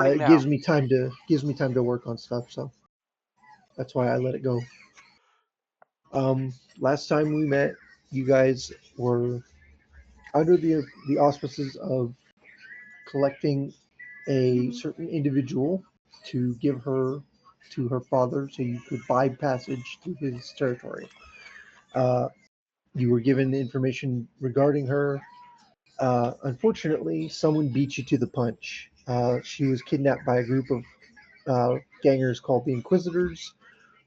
it gives me time to work on stuff, so that's why I let it go. Last time we met, you guys were under the auspices of collecting a certain individual to give her to her father so you could buy passage through his territory. Uh, you were given information regarding her. Unfortunately, someone beat you to the punch. She was kidnapped by a group of gangers called the Inquisitors,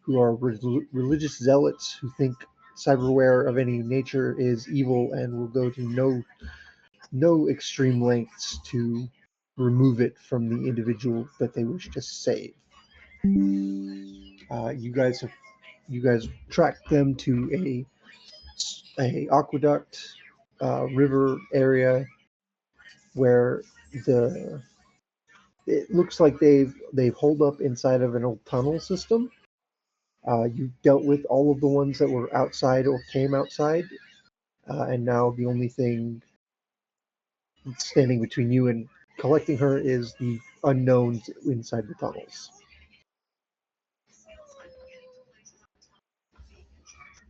who are religious zealots who think cyberware of any nature is evil and will go to no extreme lengths to remove it from the individual that they wish to save. You guys tracked them to a aqueduct river area where the it looks like they've holed up inside of an old tunnel system. You dealt with all of the ones that were outside or came outside, and now the only thing standing between you and collecting her is the unknowns inside the tunnels.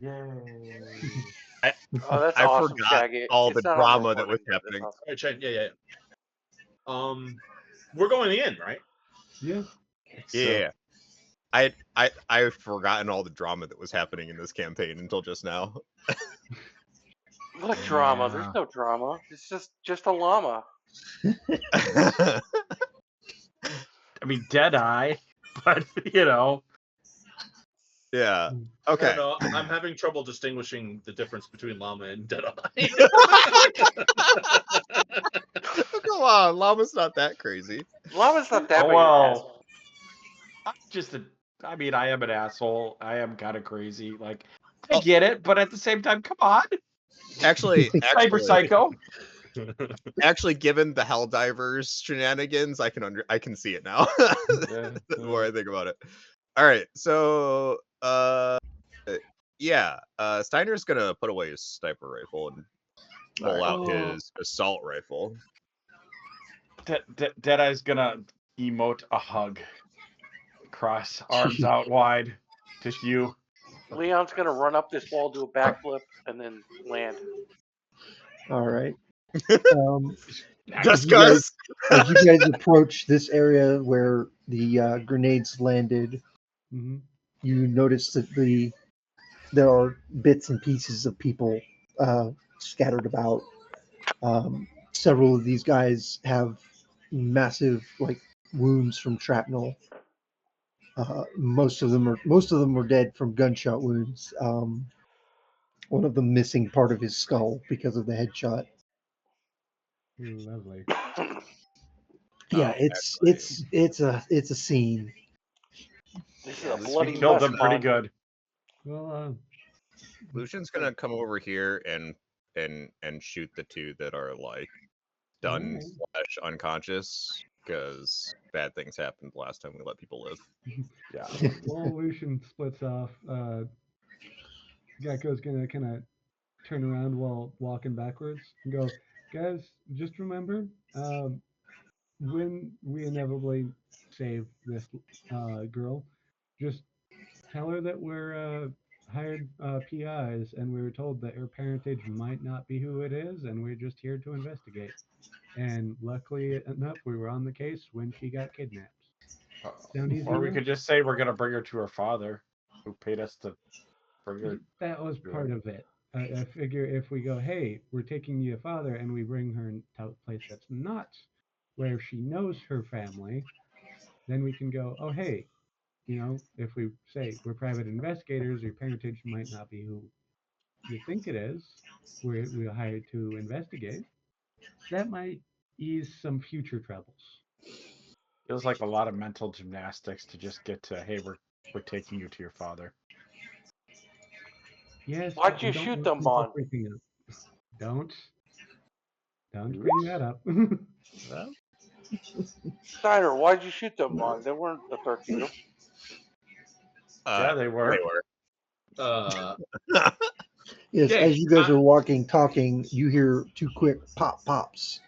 Yay! That's I awesome, forgot Shaggy. all It's the not on drama that was recording, but that's happening. awesome. All right, Shane. Yeah. We're going in, right? Yeah. Yeah. I've forgotten all the drama that was happening in this campaign until just now. What drama? There's Yeah. no drama. It's just a llama. I mean, Deadeye, but you know. Yeah. I Okay. don't know. I'm having trouble distinguishing the difference between llama and Deadeye. Come on, llama's not that crazy. Llama's not that Oh big of an ass. well. I mean, I am an asshole. I am kind of crazy. Like, I get it, but at the same time, come on. Actually, Cyber Psycho. actually, given the Helldivers shenanigans, I can see it now. The more I think about it. All right, so yeah, Steiner's gonna put away his sniper rifle and pull out his assault rifle. Deadeye's gonna emote a hug. Cross arms out wide. Just you. Leon's gonna run up this wall, do a backflip, and then land. All right. Just as you guys approach this area where the grenades landed, you notice that there are bits and pieces of people scattered about. Several of these guys have massive wounds from shrapnel. Most of them were dead from gunshot wounds. One of them missing part of his skull because of the headshot. Lovely. Yeah, it's a scene. This is a We bloody killed mess, them pretty man. good. Well, Lucian's gonna come over here and shoot the two that are stunned / unconscious, because bad things happened last time we let people live. Yeah. while Lucian splits off, Gecko's gonna kind of turn around while walking backwards and go, guys, just remember, when we inevitably save this girl, just tell her that we're hired PIs and we were told that her parentage might not be who it is and we're just here to investigate. And luckily enough, we were on the case when she got kidnapped. Sound easy Or we enough? could just say we're gonna bring her to her father, who paid us to bring her. That was part of it. I figure if we go, hey, we're taking you to father, and we bring her to a place that's not where she knows her family, then we can go, oh, hey, if we say we're private investigators, your parentage might not be who you think it is. We're hired to investigate. That might ease some future troubles. Feels like a lot of mental gymnastics to just get to, hey, we're taking you to your father. Yes. Why'd you shoot them, Mon? Don't bring that up. Steiner, why'd you shoot them, Mon? They weren't a threat to you. Yeah, they were. They were. Yes, Okay, as you guys are walking, talking, you hear two quick pops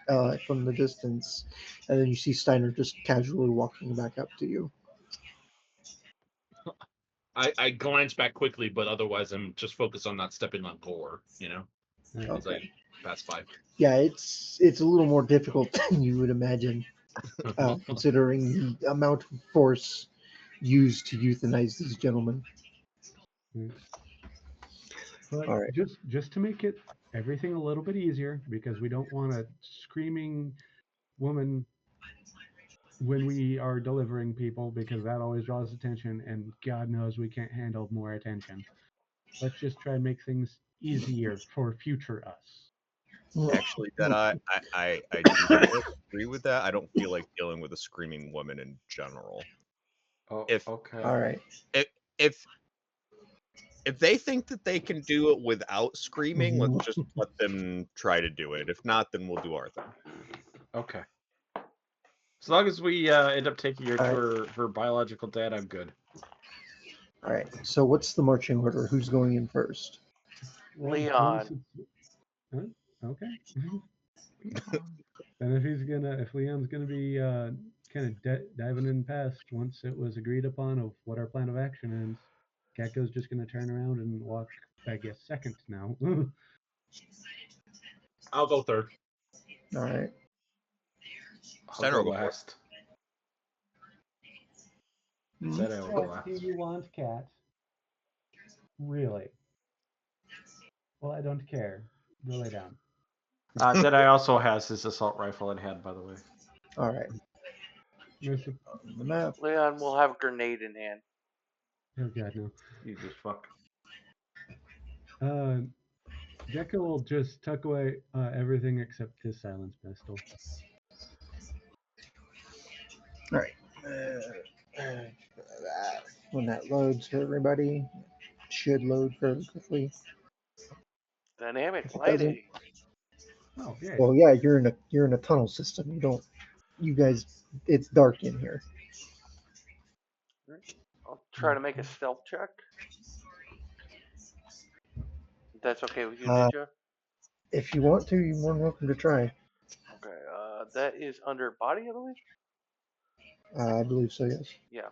from the distance, and then you see Steiner just casually walking back up to you. I glance back quickly, but otherwise I'm just focused on not stepping on gore, as I Okay. pass by. Yeah, it's a little more difficult than you would imagine, considering the amount of force used to euthanize these gentlemen. Mm. But All right. just to make it everything a little bit easier, because we don't want a screaming woman when we are delivering people, because that always draws attention, and God knows we can't handle more attention. Let's just try and make things easier for future us. Actually, that I do kind of agree with that. I don't feel like dealing with a screaming woman in general. Oh, If okay. All right. if if they think that they can do it without screaming, let's just let them try to do it. If not, then we'll do our thing. Okay. As long as we end up taking her to Alright. her biological dad, I'm good. All right. So what's the marching order? Who's going in first? Well, Leon. Huh? Okay. And if Leon's gonna be kind of diving in past once it was agreed upon of what our plan of action is, Gecko's just gonna turn around and walk, I guess, second now. I'll go third. All right. I'll Steiner go will go first. last. Hmm. Said I will go What last. do you want, cat? Really? Well, I don't care. Go lay down. Deadeye also has his assault rifle in hand, by the way. All right. There's a, On the map. Leon will have a grenade in hand. oh God, no. You just fuck. Gecko will just tuck away everything except his silence pistol. All right. When that loads for everybody, it should load fairly quickly. Dynamic If it doesn't, lighting. Oh, yeah. well, yeah, you're in a tunnel system. You guys, it's dark in here. I'll try to make a stealth check. If that's okay with you, Ninja? If you want to, you're more than welcome to try. Okay, that is under body, I believe? I believe so. Yes. Yeah.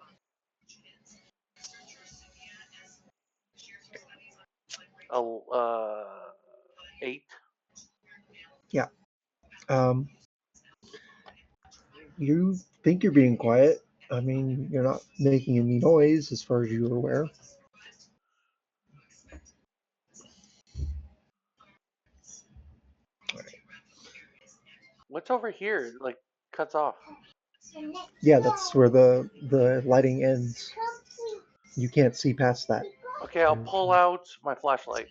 Oh, 8. Um, you think you're being quiet. I mean, you're not making any noise as far as you're aware. What's over here? It, like, cuts off. Yeah, that's where the lighting ends. You can't see past that. Okay, I'll pull out my flashlight.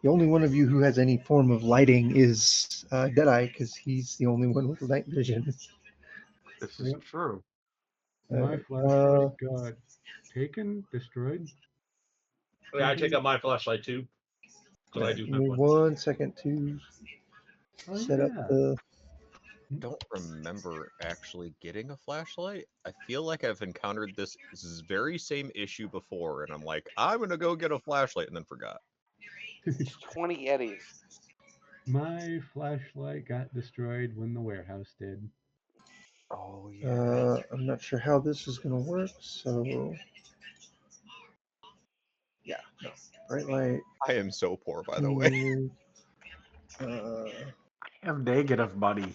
The only one of you who has any form of lighting is Deadeye, because he's the only one with night vision. This is Yep. true. My flashlight got taken, destroyed. Yeah, I take out my flashlight too. Because I do Give have me one. 1 second to Oh, set up yeah. the. Don't remember actually getting a flashlight. I feel like I've encountered this very same issue before, and I'm like, I'm gonna go get a flashlight, and then forgot. It's 20 eddies. My flashlight got destroyed when the warehouse did. Oh I'm not sure how this is gonna work, so yeah, no. Bright light. I am so poor, by the way. I have negative money.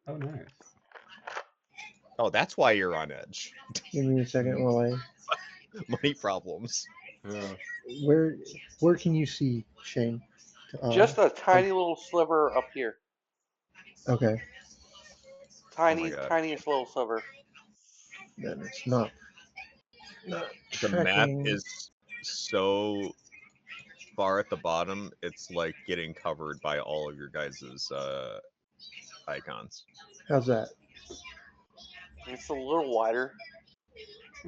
Oh, nice. Oh, that's why you're on edge. Give me a second while I. Money problems. Yeah. Where can you see, Shane? Just a tiny little sliver up here. Okay, Tiny, God. tiniest little sliver. then it's not. The map tracking. is so far at the bottom, it's like getting covered by all of your guys' icons. How's that? It's a little wider.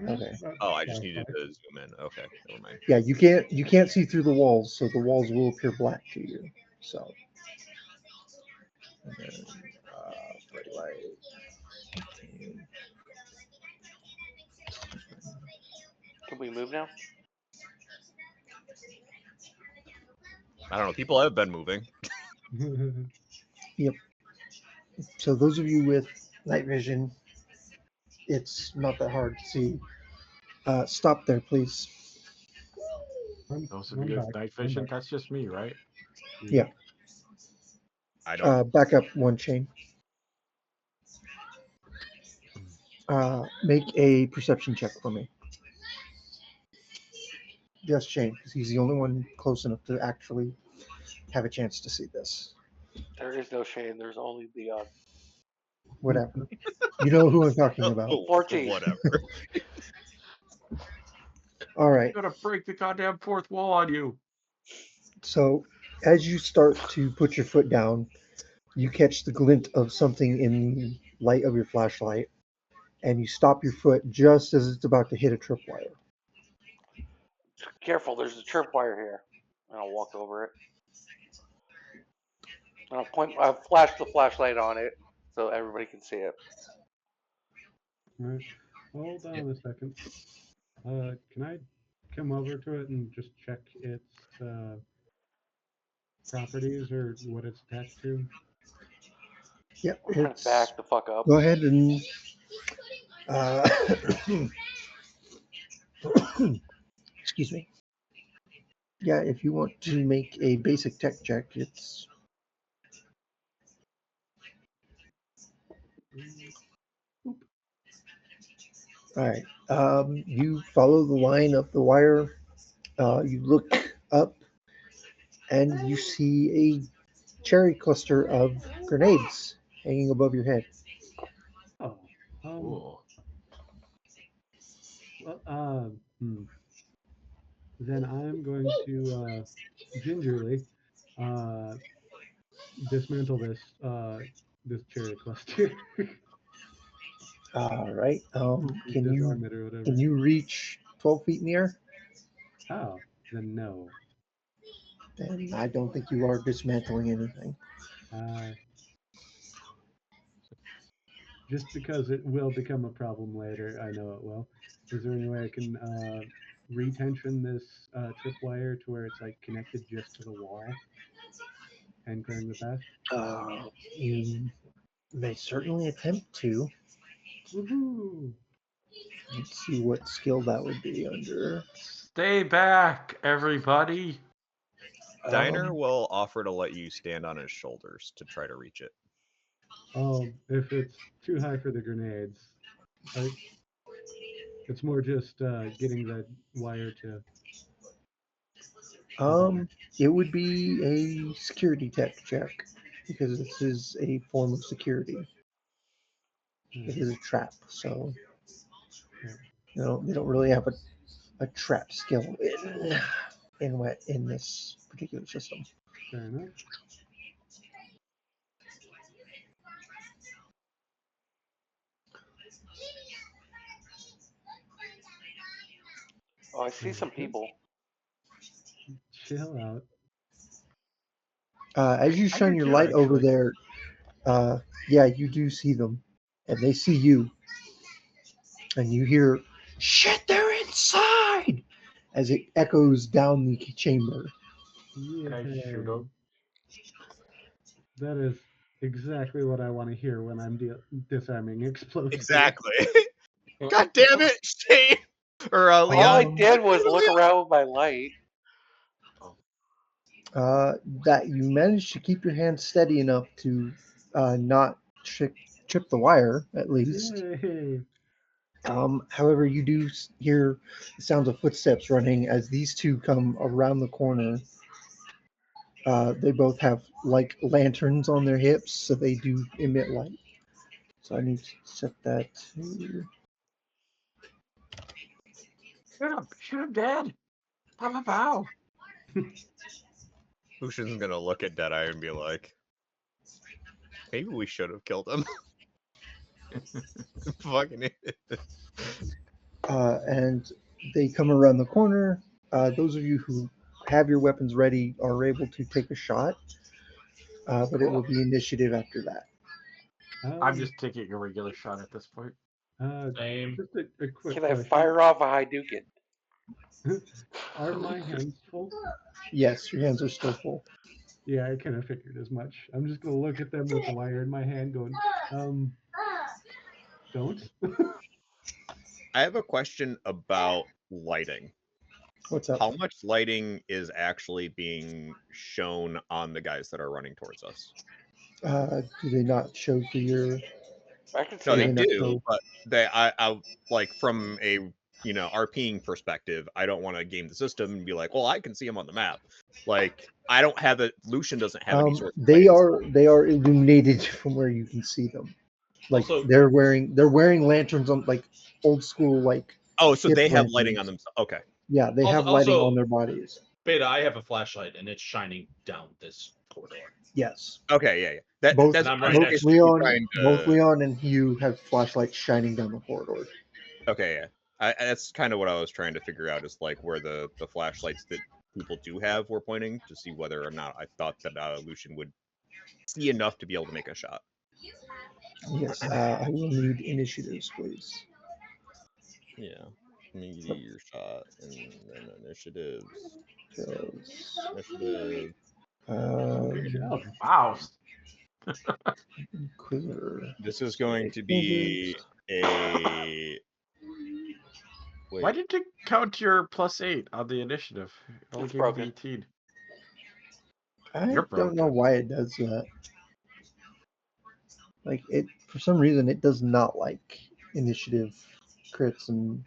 Okay. Oh, I just needed to zoom in. Okay, never mind. Yeah, you can't see through the walls, so the walls will appear black to you. So. And then, bright light. Can we move now? I don't know. People have been moving. So those of you with night vision, it's not that hard to see. Stop there, please. Those of I'm you back. with night I'm vision, back. that's just me, right? Yeah. I don't. Back up one chain. Make a perception check for me. Just Shane, because he's the only one close enough to actually have a chance to see this. There is no shame. There's only beyond. Whatever. You know who I'm talking about. 14. Whatever. All right. I'm gonna break the goddamn fourth wall on you. So as you start to put your foot down, you catch the glint of something in the light of your flashlight, and you stop your foot just as it's about to hit a tripwire. Careful, there's a tripwire here. And I'll walk over it. And I'll flash the flashlight on it so everybody can see it. Right. Hold on a second. Can I come over to it and just check its properties or what it's attached to? Yep, I'm gonna it's. back the fuck up. Go ahead and. Excuse me. Yeah, if you want to make a basic tech check, it's. All right. You follow the line of the wire. You look up, and you see a cherry cluster of grenades hanging above your head. Oh. Cool. Well, then I'm going to gingerly dismantle this cherry cluster. All right. Disarm it or whatever. Can you reach 12 feet in the air? Oh, then no. And I don't think you are dismantling anything. Just because it will become a problem later, I know it will. Is there any way I can retension this tripwire to where it's like connected just to the wall and clearing the path? You may certainly attempt to. Woohoo! Let's see what skill that would be under. Stay back, everybody. Diner will offer to let you stand on his shoulders to try to reach it. Oh, if it's too high for the grenades, it's more just getting that wire to. It would be a security tech check because this is a form of security. It is a trap, so they don't really have a trap skill in this particular system. Fair enough. Oh, I see some people. Chill out. As you shine do your too, light over actually. there, yeah, you do see them, and they see you, and you hear, "Shit, they're inside!" as it echoes down the chamber. Can I shoot Yeah. him? That is exactly what I want to hear when I'm disarming explosives. Exactly. God damn it, Shane! Or All I Leon. did was look around with my light. That you managed to keep your hand steady enough to not trip the wire, at least. Yay! However, you do hear the sounds of footsteps running as these two come around the corner. They both have like lanterns on their hips, so they do emit light. So I need to set that to. Shoot him dead. Pow, pow, pow. Lucian's gonna look at Deadeye and be like, maybe we should have killed him. Fucking idiot. And they come around the corner. Those of you who have your weapons ready are able to take a shot, but it will be initiative after that. I'm just taking a regular shot at this point. Same. Just a quick Can I question. fire off a Hadouken? Are my hands full? Yes, your hands are still full. Yeah, I kind of figured as much. I'm just gonna look at them with the wire in my hand, going, don't. I have a question about lighting. What's up? How much lighting is actually being shown on the guys that are running towards us? Do they not show to your? I can see No, they Yeah, it. not do, so- but I like from a RPing perspective, I don't want to game the system and be like, well, I can see them on the map. Like I don't have it. Lucian doesn't have any sort of They lighting. are illuminated from where you can see them. Like Also- they're wearing lanterns on like old school like. Oh, so hip they have lighting on lanterns. themselves. Okay. Yeah, they have lighting Also- on their bodies. Beta, I have a flashlight and it's shining down this corridor. Yes. Okay, yeah. Both, That's I'm fine. right both next to Leon, trying to- both Leon and Hugh have flashlights shining down the corridor. Okay, yeah. That's kind of what I was trying to figure out is like where the flashlights that people do have were pointing to see whether or not I thought that Lucian would see enough to be able to make a shot. Yes, I will need initiatives, please. Yeah. Let me give you your shot and then initiatives. 'Cause, Initiative. Good job. Wow. Inquisitor. This is going to be a. Wait. Why did you count your +8 on the initiative? It only It's gave you broken. 18. I You're don't know broken. why it does that. Like it, for some reason, it does not like initiative crits and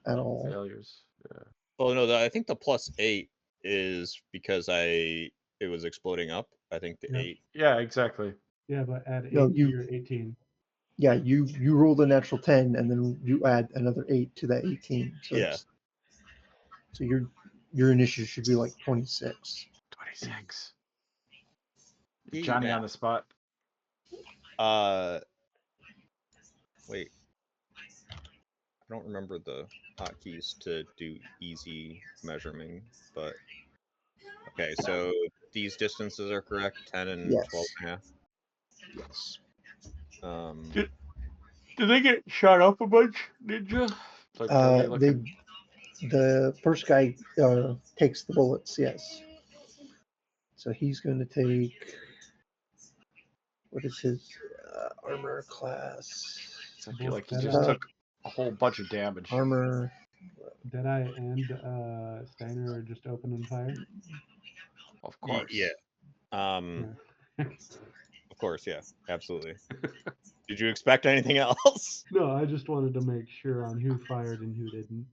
at all. Failures. Yeah. Oh no, I think the +8 is because it was exploding up. I think the Yeah. 8. Yeah, exactly. Yeah, but add 8 No, to you- your 18. Yeah, you rolled a natural 10, and then you add another 8 to that 18. So Yeah. it's- So your initiative should be like 26. 26. Gee, Johnny man. on the spot. Wait. I don't remember the hotkeys to do easy measuring, but okay, so these distances are correct, 10 and Yes. 12 and a half. Yes. Did they get shot up a bunch, Ninja? Like, are they looking... The first guy takes the bullets. Yes. So he's going to take. What is his armor class? I feel like he Both just Deadeye. took a whole bunch of damage. Armor. Deadeye and Steiner are just opening fire. Of course. Yeah. Of course, yeah, absolutely. Did you expect anything else? No, I just wanted to make sure on who fired and who didn't.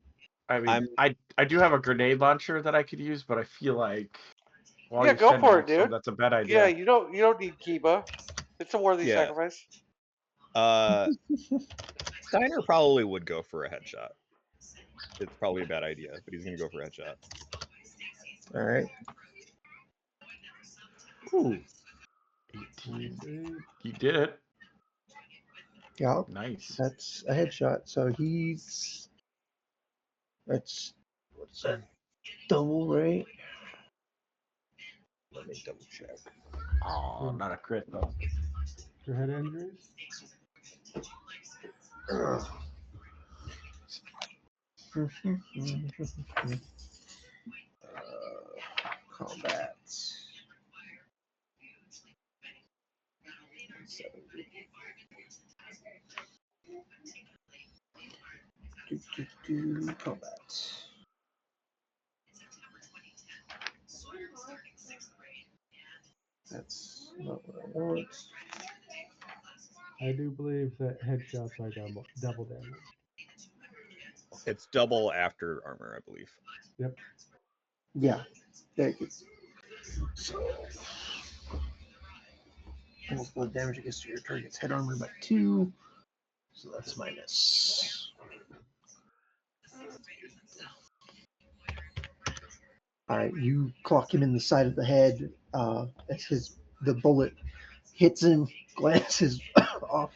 I mean, I do have a grenade launcher that I could use, but I feel like while Yeah, you're go standing for it, next to him, dude. that's a bad Yeah, idea. you don't need Kiba. It's a worthy Yeah. sacrifice. Steiner probably would go for a headshot. It's probably a bad idea, but he's gonna go for a headshot. All right. Ooh. 18. You did it. Yeah. Nice. That's a headshot. So that's what's that? Double, right? Let me double check. Oh, not a crit though. Your head injuries? Combat. Combat. That's not what I want. I do believe that headshots are double damage. It's double after armor, I believe. Yep. Yeah. There you go. So, multiple damage against your target's head armor by 2. So that's minus. Alright, you clock him in the side of the head as the bullet hits him, glances off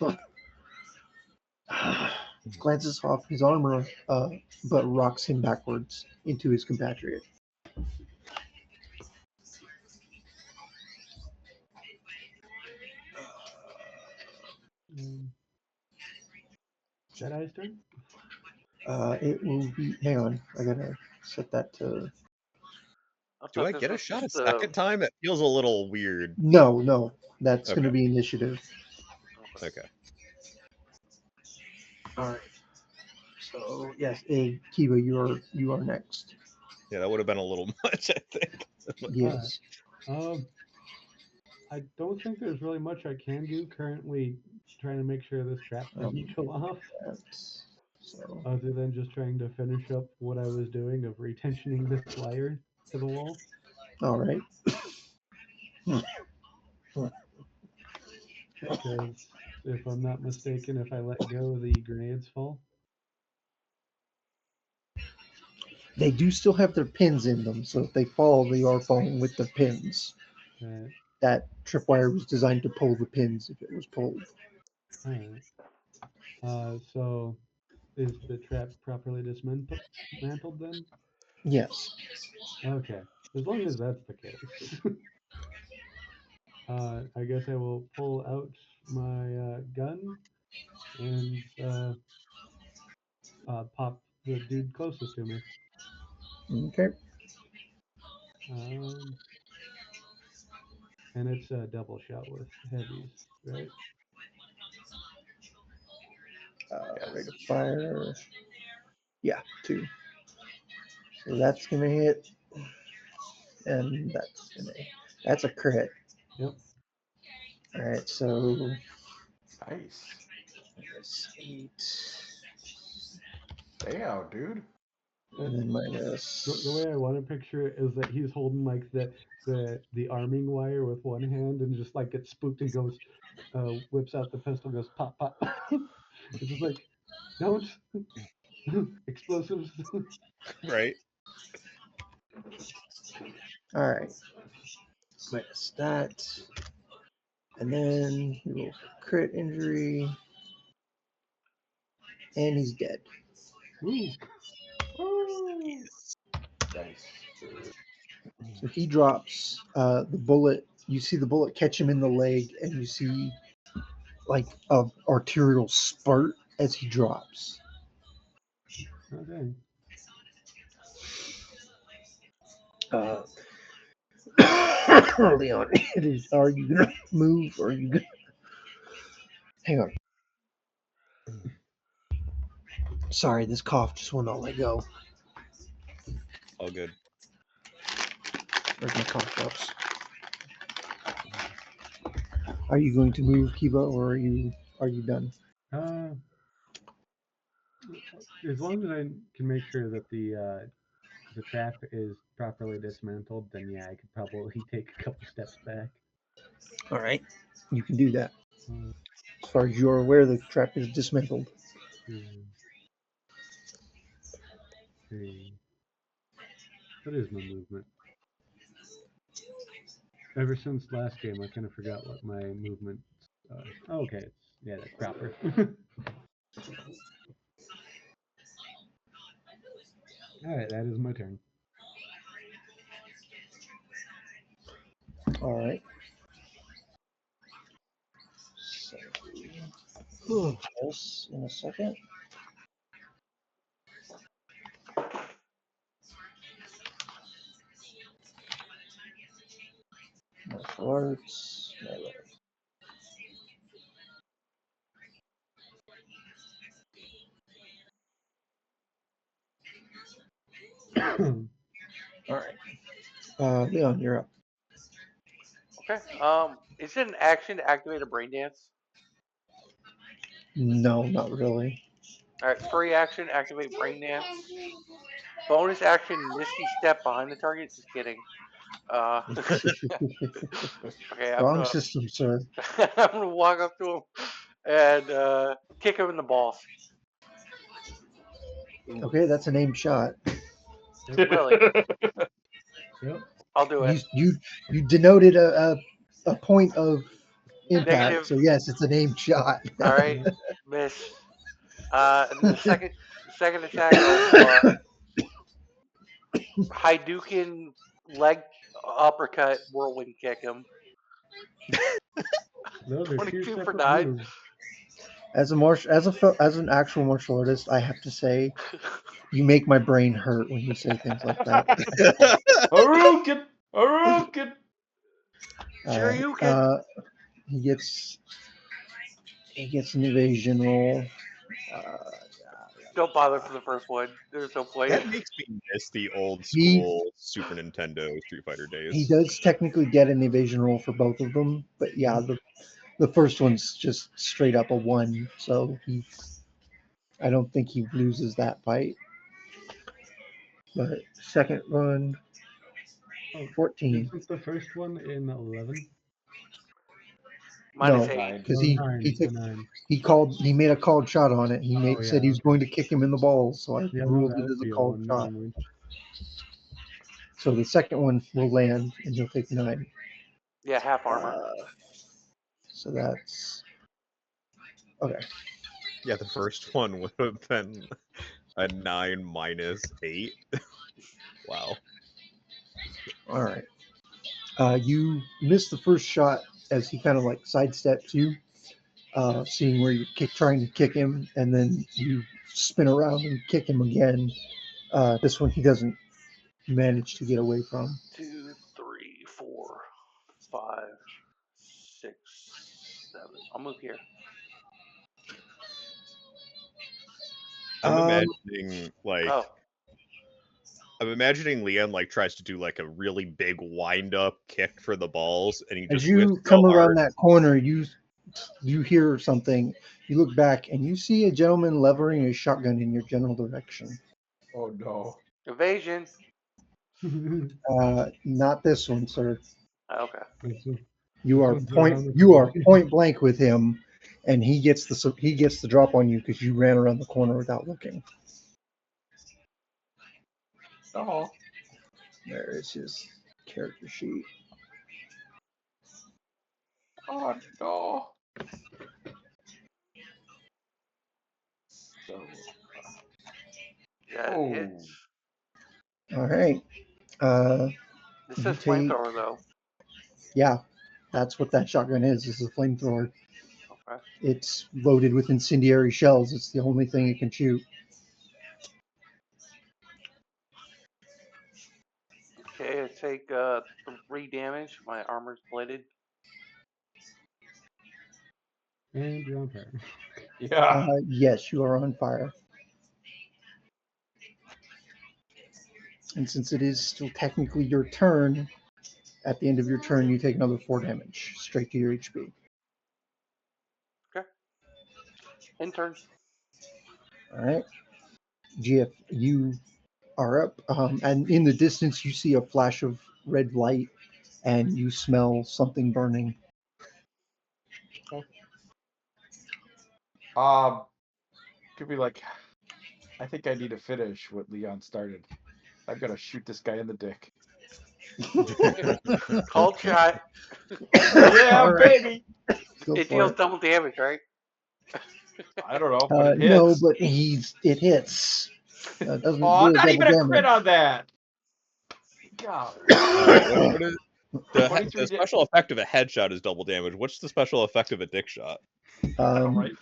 his armor, but rocks him backwards into his compatriot. Deadeye's turn? It will be. Hang on, I gotta set that to Do I thought this get a was shot a just second time? It feels a little weird. No, that's going to Okay. be initiative. Okay. All right. So yes, Kiva, you are next. Yeah, that would have been a little much, I think. Yes. I don't think there's really much I can do currently. Trying to make sure this trap doesn't go off, That's, so other than just trying to finish up what I was doing of retensioning this wire to the wall. all right. Because if I'm not mistaken, if I let go, the grenades fall. They do still have their pins in them, so if they fall, they are falling with the pins. Right. That tripwire was designed to pull the pins if it was pulled. All right. So is the trap properly dismantled then? Yes. Okay. As long as that's the case. I guess I will pull out my gun and pop the dude closest to me. Okay. Um, and it's a double shot with heavies, right? Rate of fire. Yeah, 2. So that's gonna hit, and that's a crit. Yep. All right. So Nice. that's 8, Damn, dude. and then minus. The way I want to picture it is that he's holding like the arming wire with one hand and just like gets spooked and goes, whips out the pistol, goes pop pop. It's just like, don't explosives. Right? All right. Minus that, and then he rolls for crit injury, and he's dead. Ooh. Nice. So he drops the bullet. You see the bullet catch him in the leg, and you see like a arterial spurt as he drops. Okay. Uh, early on, it is. Are you gonna move, or are you gonna? Hang on. Sorry, this cough just will not let go. All good. Where's my cough drops? Are you going to move, Kiva, or are you done? As long as I can make sure that the trap is properly dismantled, then yeah, I could probably take a couple steps back. All right, you can do that. Uh, As far as you're aware, the trap is dismantled. 2, 3. What is my movement? Ever since last game, I kind of forgot what my movement. Oh, okay, that's proper. All right, that is my turn. All right. So, this in a second. Martial arts. Melee. All right. Leon, you're up. Okay. Is it an action to activate a brain dance? No, not really. All right. Free action, activate brain dance. Bonus action, misty step behind the target. Just kidding. Okay, Wrong system, sir. I'm gonna walk up to him and kick him in the balls. Okay, that's an aimed shot. Really? Yep. I'll do it. You denoted a point of impact, Negative. so yes, it's an aimed shot. All right, miss. And then the second attack, I'll Hadouken leg uppercut whirlwind kick him. Those are two 22 for separate 9. moves. As an actual martial artist, I have to say you make my brain hurt when you say things like that. Haruken! Haruken! All right. Shoryuken. He gets an evasion roll. Uh, Don't bother for the first one. There's no point. That makes me miss the old He- school Super Nintendo Street Fighter days. he does technically get an evasion roll for both of them, but yeah, the first one's just straight up a 1, so I don't think he loses that fight. But second one, Oh, 14. isn't the first one in 11? Minus No. 8. Because Oh, he 9, took a 9. he made a called shot on it. He Oh, said he yeah, was okay. going to kick him in the balls, so I Yeah, no, ruled that it would as a be a called 1 shot. normally. So the second one will land, and he'll take 9. Yeah, half armor. So that's okay. Yeah, the first one would have been a 9 minus 8. Wow. All right. You miss the first shot as he kind of like sidesteps you, seeing where you're trying to kick him, and then you spin around and kick him again. This one he doesn't manage to get away from. 2, 3, 4, 5, 6, 7. I'll move here. I'm Um, imagining like Oh, I'm imagining Leon like tries to do like a really big wind up kick for the balls, and he As just you whips come so around hard. that corner, you hear something. You look back and you see a gentleman levering a shotgun in your general direction. Oh no. evasion. Not this one, sir. Okay. You This are one's around the you are corner. point blank with him, and he gets the drop on you because you ran around the corner without looking. Oh. There is his character sheet. Oh no. So. Yeah, it Oh. hits. All right. This You says take flamethrower though. yeah. That's what that shotgun is. This is a flamethrower. Okay. It's loaded with incendiary shells. It's the only thing it can shoot. Okay, I take 3 damage. My armor's blighted. And you're on fire. Yeah. Yes, you are on fire. And since it is still technically your turn, at the end of your turn, you take another 4 damage straight to your HP. Okay. Intern. All right. GF, you are up. And in the distance, you see a flash of red light and you smell something burning. Could be like, I think I need to finish what Leon started. I'm gonna shoot this guy in the dick. Cold shot. Yeah, All right. baby. Go It for deals it. double damage, right? I don't know, but it hits. No, but it hits. Doesn't Oh, do not double even a damage. crit on that. God. What is the 23 special effect of a headshot is double damage. What's the special effect of a dick shot? Right.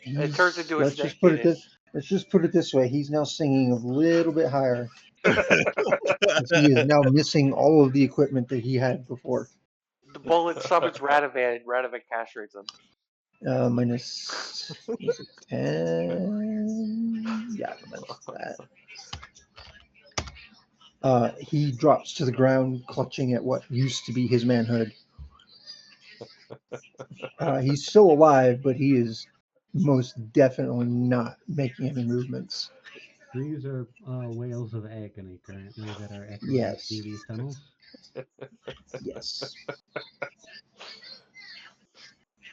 It turns into a let's snake just put it penis. let's just put it this way. He's now singing a little bit higher. He is now missing all of the equipment that he had before. The bullet summons Radovan, and Radovan castrates him. Minus was it 10? Yeah, minus that. He drops to the ground, clutching at what used to be his manhood. He's still alive, but he is most definitely not making any movements. These are whales of agony currently that are echoing Yes. through these tunnels. Yes.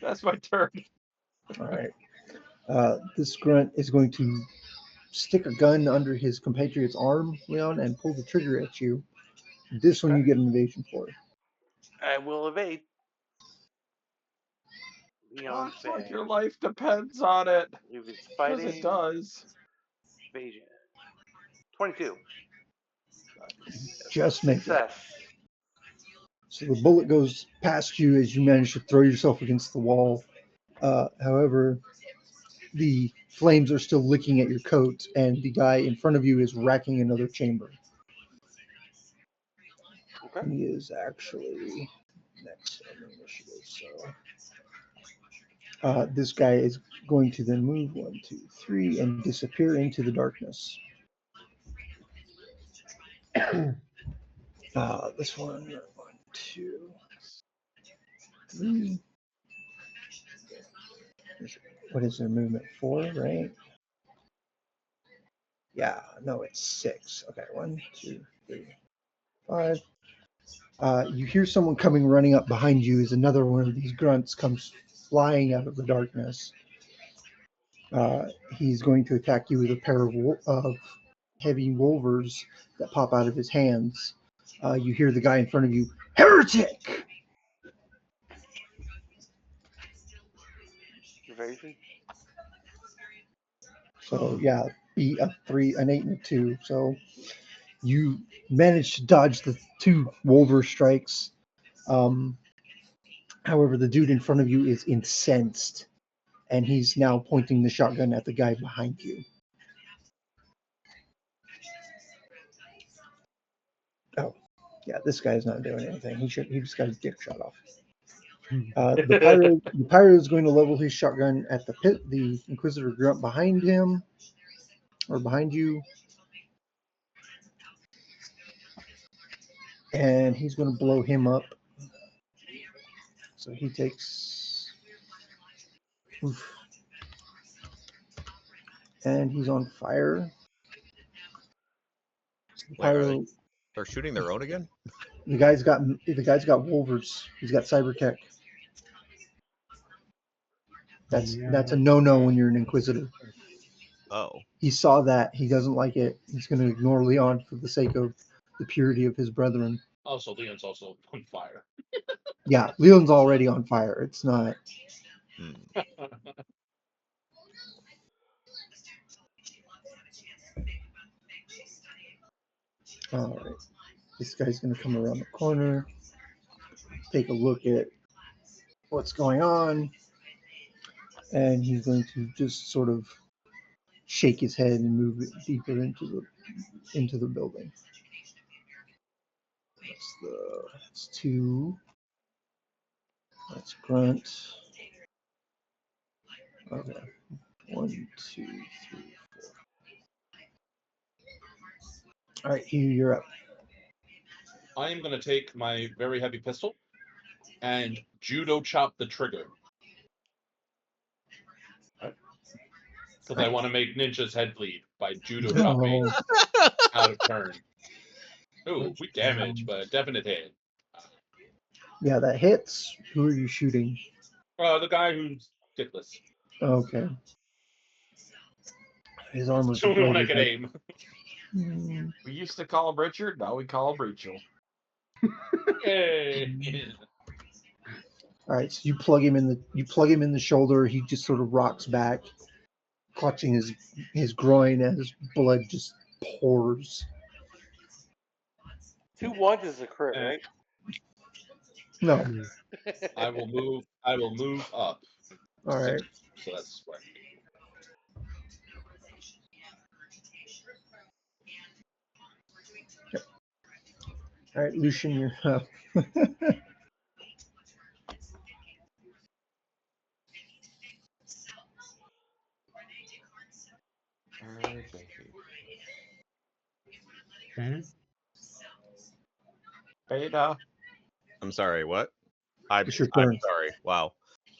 That's my turn. All right. This grunt is going to stick a gun under his compatriot's arm, Leon, and pull the trigger at you. This one you get an evasion for. I will evade. Leon Looks like says, your life depends on it. if it's Because fighting, it does. evasion. 22. Just make it. Success. So the bullet goes past you as you manage to throw yourself against the wall. However, the flames are still licking at your coat, and the guy in front of you is racking another chamber. Okay. He is actually next on the initiative. So this guy is going to then move 1, 2, 3, and disappear into the darkness. This one, 1, 2, 3. What is their movement? 4, right? Yeah, no, it's 6. Okay, 1, 2, 3, 5. You hear someone coming running up behind you as another one of these grunts comes flying out of the darkness. He's going to attack you with a pair of heavy wolvers that pop out of his hands. You hear the guy in front of you, heretic! Evasion. So yeah, be a 3, an 8, and a 2. So you managed to dodge the 2 wolver strikes. However, the dude in front of you is incensed, and he's now pointing the shotgun at the guy behind you. Oh, yeah, this guy's not doing anything. He just got his dick shot off. The pyro is going to level his shotgun at the Inquisitor grunt behind him, or behind you, and he's going to blow him up. So he takes, and he's on fire. So the Wait, pyro, they're shooting their own again? the guy's got wolvers. He's got cyber tech. That's a no-no when you're an Inquisitor. Oh. He saw that. He doesn't like it. He's going to ignore Leon for the sake of the purity of his brethren. Also, Leon's also on fire. Yeah, Leon's already on fire. It's not. All right. This guy's going to come around the corner, take a look at what's going on, and he's going to just sort of shake his head and move it deeper into the building. That's 2. That's grunt. Okay. 1, 2, 3, 4. All right, Hugh, you're up. I am going to take my very heavy pistol and judo chop the trigger. Because I want to make Ninja's head bleed by judo chopping out of turn. Ooh, weak damage, but definite hit. Yeah, that hits. Who are you shooting? The guy who's dickless. Okay. His armor's It's the only one I deflated. can aim. We used to call him Richard, now we call him Rachel. Yay. All right, so you plug him in the shoulder. He just sort of rocks back, clutching his groin as blood just pours. 2 1s is a crit, right? No. I will move up. All right. 6, so that's square. All right, Lucian, you're up. Beta. I'm sorry, what? I'm It's your turn. sorry. Wow.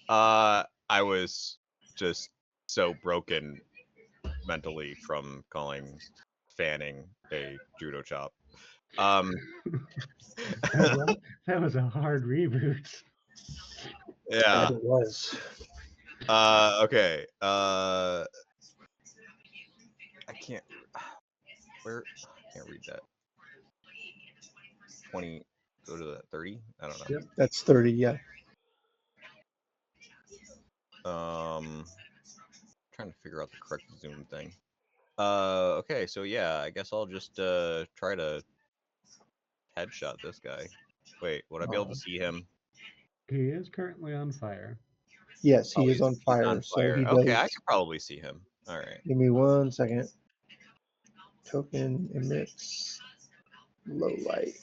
I was just so broken mentally from fanning a judo chop. That was a hard reboot. Yeah. It was. Okay. I can't. I can't read that. 20. Go to the 30. I don't know. Yep, that's 30. Yeah. Trying to figure out the correct zoom thing. Okay, so yeah, I guess I'll just try to headshot this guy. Wait, would I be able to see him? He is currently on fire. Yes, he Oh, is on he's fire, on so fire. he Okay, I does. could probably see him. All right. Give me 1 second. Token emits low light.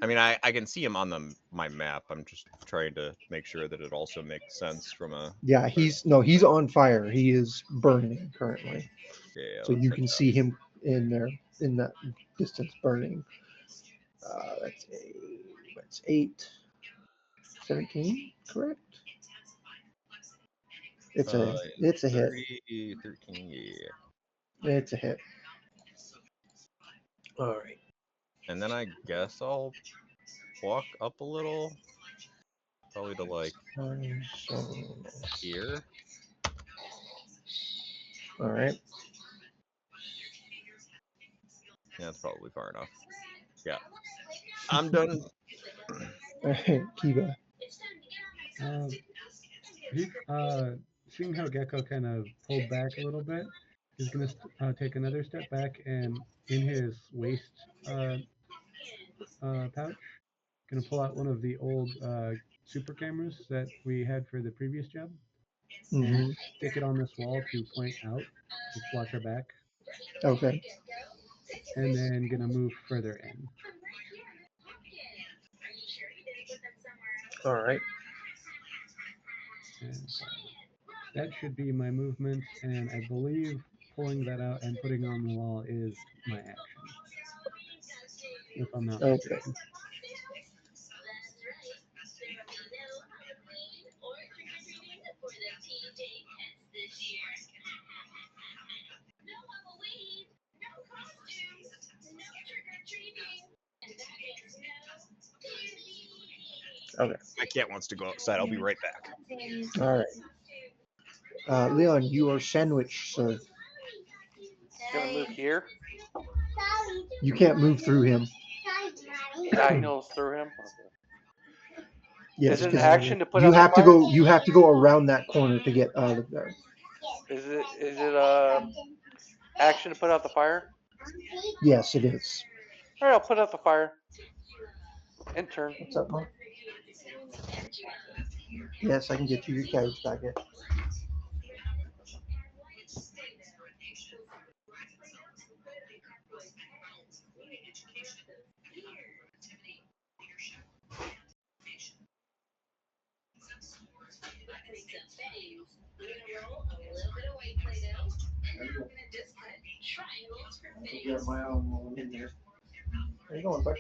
I mean, I can see him on my map. I'm just trying to make sure that it also makes sense from a. Yeah, he's on fire. He is burning currently. Yeah, So let's you check can it out. see him in there in that distance burning. That's 8, 17, correct? It's a hit. 30, 13, yeah. It's a hit. All right. And then I guess I'll walk up a little, probably to like here. All right. Yeah, that's probably far enough. Yeah, I'm done. All right, Kiba. He, seeing how Gecko kind of pulled back a little bit, he's gonna take another step back and in his waist pouch, gonna pull out one of the old super cameras that we had for the previous job Mm-hmm. and stick it on this wall to point out. Just watch our back. Okay. And then gonna move further in. All right. And that should be my movement, and I believe pulling that out and putting it on the wall is my action. If I'm not Okay. mistaken. Okay. My cat wants to go outside. I'll be right back. All right. Leon, you are sandwiched, sir. Gonna move here. You can't move through him. Diagonals through him. Okay. Yes, Is it an because action to put you out the have to fire? go. You have to go around that corner to get out of there. Is it action to put out the fire? Yes, it is. All right, I'll put out the fire. And turn. What's up, Mom? Yes, I can get you your carriage packet. Where you going, bud?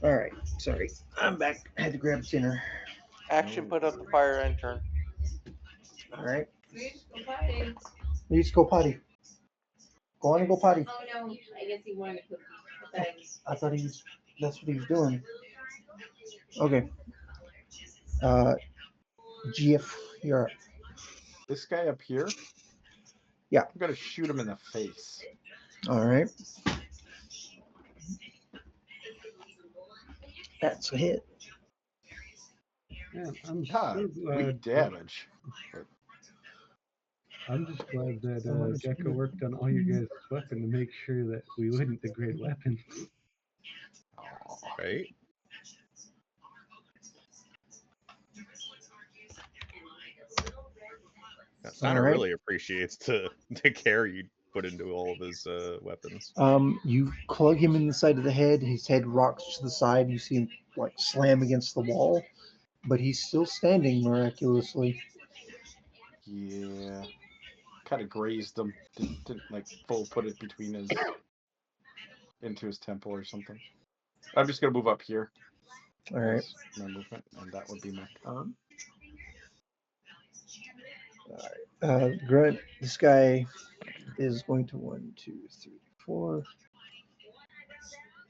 All right. Sorry, I'm back. I had to grab dinner. Action put out the fire and turn. All right. Let's go potty. Go on and go potty. Oh no, I guess he wanted to cook. I thought he was. That's what he was doing. Okay. GF, you're up. This guy up here? Yeah. I'm gonna shoot him in the face. All right. That's a hit. Yeah, I'm Ah, so glad. weak damage. I'm just glad that Someone is Gecko shooting. worked on all your guys' weapon to make sure that we wouldn't degrade weapons. Aw. Right? Now, Steiner Alright. really appreciates the care you put into all of his weapons. You plug him in the side of the head. His head rocks to the side. You see him like slam against the wall, but he's still standing miraculously. Yeah. Kind of grazed him. Didn't like full put it between his into his temple or something. I'm just gonna move up here. All right. As my movement, and that would be my turn. Grunt. This guy is going to 1, 2, 3, 4.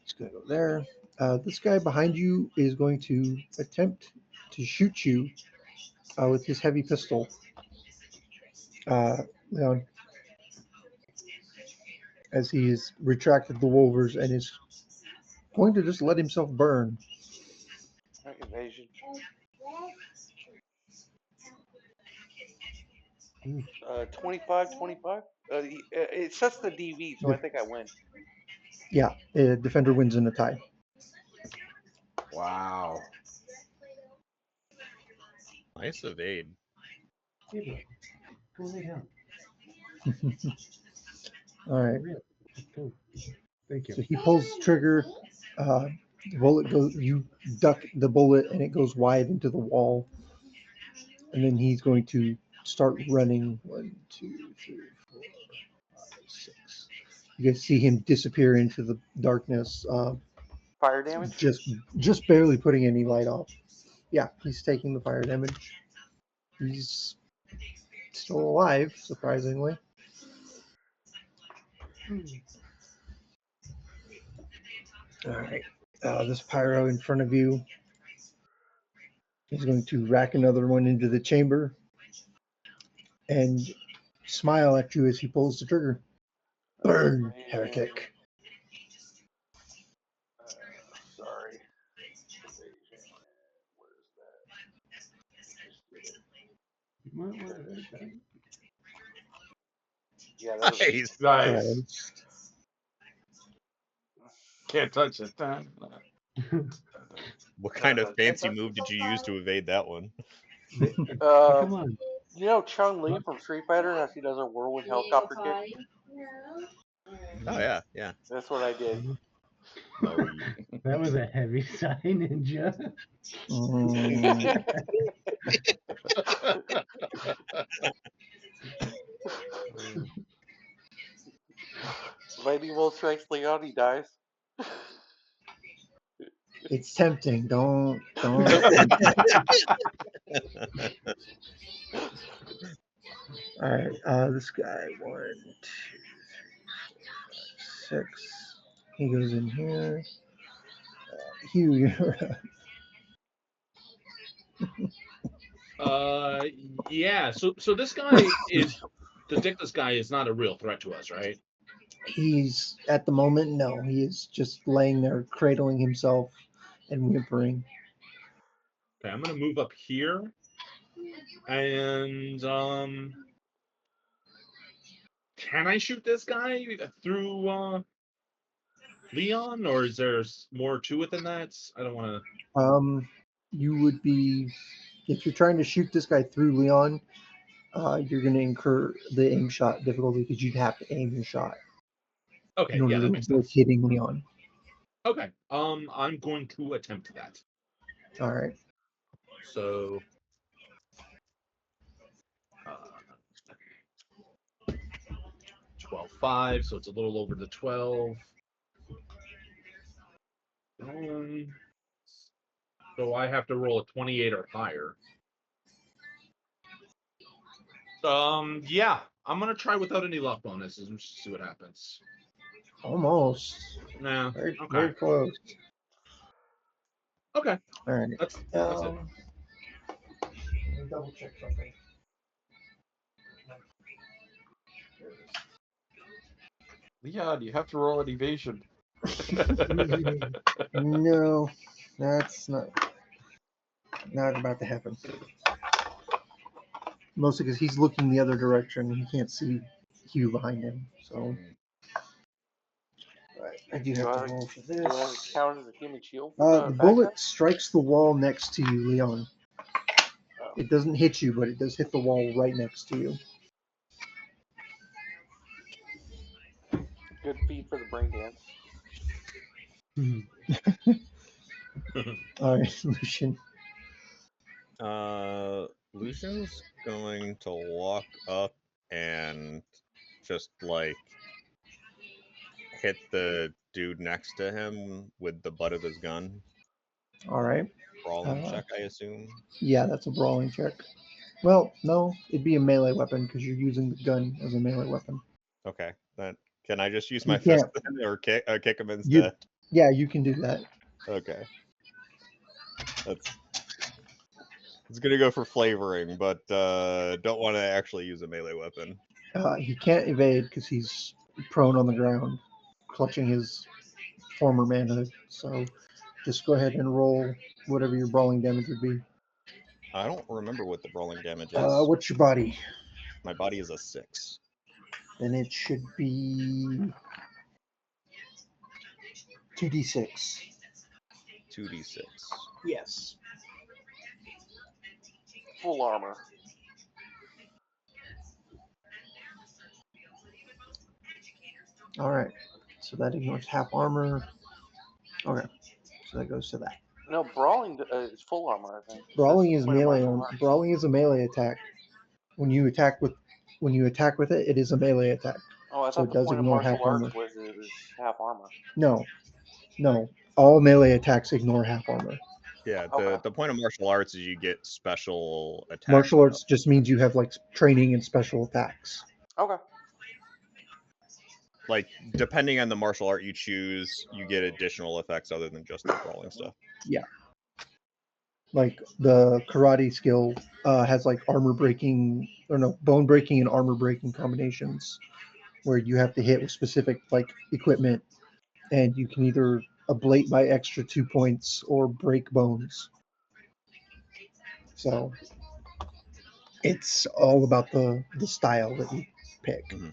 He's gonna go there. This guy behind you is going to attempt to shoot you with his heavy pistol. Leon, as he's retracted the wolvers and is going to just let himself burn. Evasion. Oof. 25, 25. It sets the DV, so I think I win. Yeah, defender wins in a tie. Wow. Nice evade. Gabriel, go lay down. All right. Real. Just go. Thank you. So he pulls the trigger. The bullet goes. You duck the bullet, and it goes wide into the wall. And then he's going to start running. 1, 2, 3, 4, 5, 6. You guys see him disappear into the darkness. Fire damage? Just barely putting any light off. Yeah, he's taking the fire damage. He's still alive, surprisingly. All right. This pyro in front of you is going to rack another one into the chamber and smile at you as he pulls the trigger. Burn, heretic. Sorry. Evasion. Where is that? Just did it. You might want to write that. Yeah, that was Nice. Nice. Can't touch it. What kind of That's fancy okay. move did you use to evade that one? Come on. You know Chun-Li from Street Fighter, how she does her whirlwind helicopter kick? Oh yeah, yeah. That's what I did. Oh, you- That was a heavy sigh, ninja. Mm, Lightning bolt strikes Leon, he dies. it's tempting. Don't. All right. This guy. 1, 2, 3, 4, 5, 6. He goes in here. Hugh, you're Yeah. So this guy is the Dickless guy is not a real threat to us, right? He's at the moment, no. He is just laying there, cradling himself and whimpering. Okay, I'm gonna move up here, and can I shoot this guy through Leon, or is there more to it than that? I don't want to. You would be, if you're trying to shoot this guy through Leon, you're going to incur the aim shot difficulty because you'd have to aim your shot Okay, in order yeah, that to makes avoid sense. hitting Leon. Okay, I'm going to attempt that. All right. So, 12-5, so it's a little over the 12. So I have to roll a 28 or higher. Yeah, I'm gonna try without any luck bonuses and just see what happens. Almost. Nah, Very, okay, very close. okay, All right. that's it. Let me double check something. Leon, you have to roll an evasion. No, that's not about to happen. Mostly because he's looking the other direction and he can't see Hugh behind him. So, right, I do have to roll for Do I have this. to count as a human shield? The bullet strikes the wall next to you, Leon. Oh. It doesn't hit you, but it does hit the wall right next to you. Good feed for the brain dance. All right, Lucian. Lucian's going to walk up and just like hit the dude next to him with the butt of his gun. All right. Brawling check, I assume. Yeah, that's a brawling check. Well, no, it'd be a melee weapon because you're using the gun as a melee weapon. Okay, then can I just use my You fist can't. then, or kick him instead? Yeah, you can do that. Okay. It's gonna go for flavoring, but don't want to actually use a melee weapon. He can't evade because he's prone on the ground, clutching his former manhood. So just go ahead and roll whatever your brawling damage would be. I don't remember what the brawling damage is. What's your body? My body is a 6. Then it should be 2d6. 2d6. Yes. Full armor. All right. So that ignores half armor. Okay. So that goes to that. No, brawling is full armor. I think. Brawling That's is the point of melee. martial arts. Brawling is a melee attack. When you attack with it, it is a melee attack. Oh, I So thought it the does point of ignore martial half arts armor. was it was half armor. No. All melee attacks ignore half armor. Yeah, Okay. the point of martial arts is you get special attacks. Martial arts just means you have like training in special attacks. Okay. Like, depending on the martial art you choose, you get additional effects other than just the brawling stuff. Yeah. Like the karate skill has like armor breaking, or no, bone breaking and armor breaking combinations, where you have to hit with specific like equipment, and you can either ablate by extra 2 points or break bones. So it's all about the style that you pick. Mhm.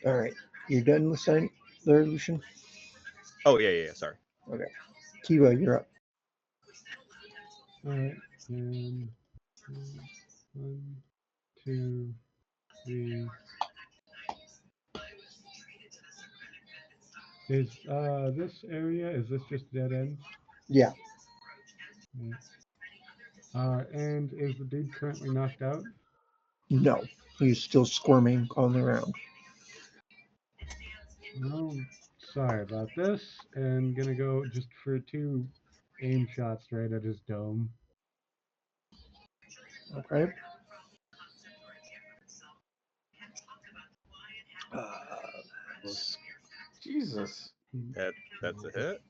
All right, you're done with the resolution. Oh yeah. Sorry. Okay, Kiva, you're up. All right, and 1, 2, 3. Is this area? Is this just dead end? Yeah, And is the dude currently knocked out? no, he's still squirming on the ground. Oh, sorry about this. And gonna go just for 2 aim shots right at his dome. Okay. Jesus. That's a hit.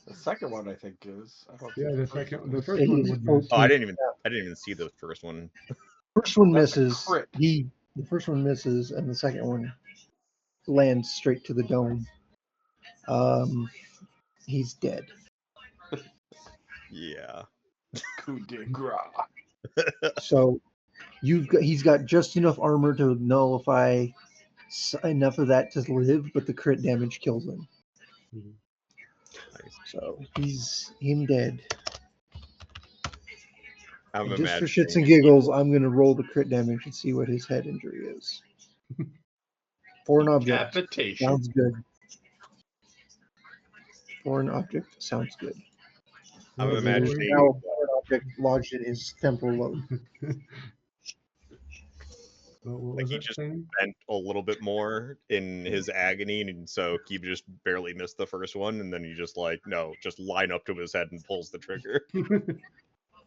The second one I think is. I don't Yeah, think the first It one is would miss. Oh, I didn't even see the first one. First one That's a misses. crit. The first one misses, and the second one lands straight to the dome. He's dead. Yeah. Coup de grace. So he's got just enough armor to nullify enough of that to live, but the crit damage kills him. Mhm. Nice. So he's dead. I'm And just for imagining. shits and giggles, I'm gonna roll the crit damage and see what his head injury is. For an object, Decapitation. sounds good. For an object, sounds good. I'm What- imagining. Now, for an object lodged in his temporal lobe. what Like was he it just saying? bent a little bit more in his agony, and so he just barely missed the first one, and then he just just line up to his head and pulls the trigger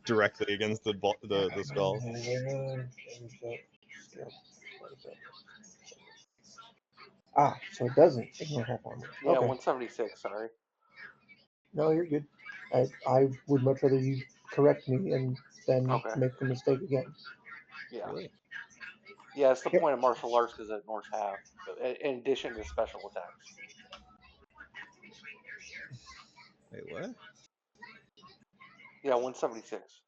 directly against the skull. So it doesn't ignore half armor. Yeah, Okay. 176. Sorry. No, you're good. I would much rather you correct me and then Okay. make the mistake again. Yeah. Really? Yeah, it's the Yep. point of martial arts because it ignores half, in addition to special attacks. Wait, what? Yeah, 176.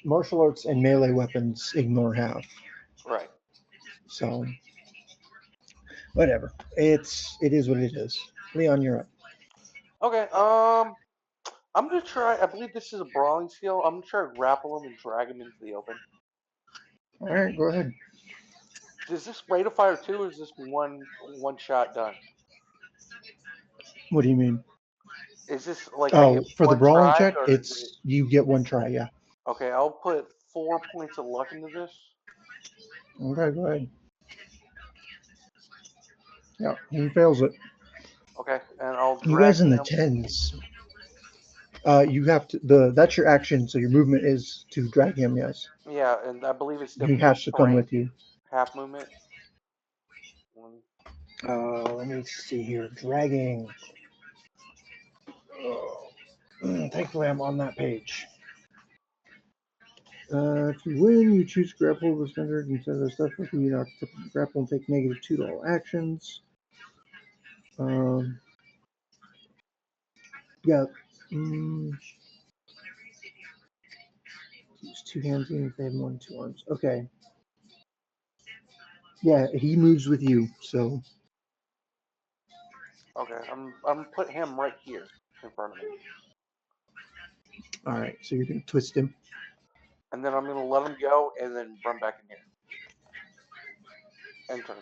Martial arts and melee weapons ignore half. Right. So whatever. It is what it is. Leon, you're up. Okay. I'm gonna try. I believe this is a brawling skill. I'm gonna try to grapple him and drag him into the open. All right, go ahead. Is this rate of fire too, or is this one shot done? What do you mean? Is this like I get For the one brawling try, check, or it's you get one try. Yeah. okay? I'll put 4 points of luck into this. Okay, go ahead. Yeah, he fails it. Okay, and I'll drag You guys in the him. tens. You have to that's your action, so your movement is to drag him. Yes. Yeah, and I believe it's He has to come with you. half movement. Let me see here. Dragging. Thankfully, I'm on that page. If you win, you choose grapple the standard instead of stuff with you knock to grapple and take -2 to all actions. Yeah. Use 2 hands even if they have more than 2 arms. Okay. Yeah, he moves with you, so Okay, I'm put him right here in front of me, all right. So you're gonna twist him. and then I'm gonna let him go, and then run back in here and turn.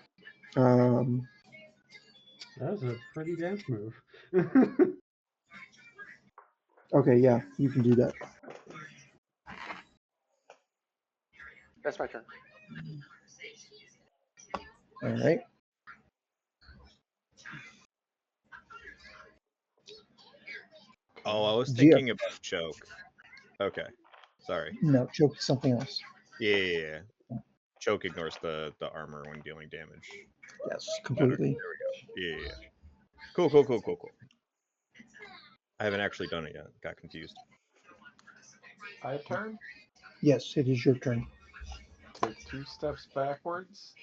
That was a pretty dance move. Okay, yeah, you can do that. That's my turn. All right. Oh, I was Geo. thinking about choke. Okay, sorry. No, choke is something else. Yeah. Choke ignores the armor when dealing damage. Yes, completely. Yeah. Cool. I haven't actually done it yet. Got confused. I turn. Yes, it is your turn. Take 2 steps backwards.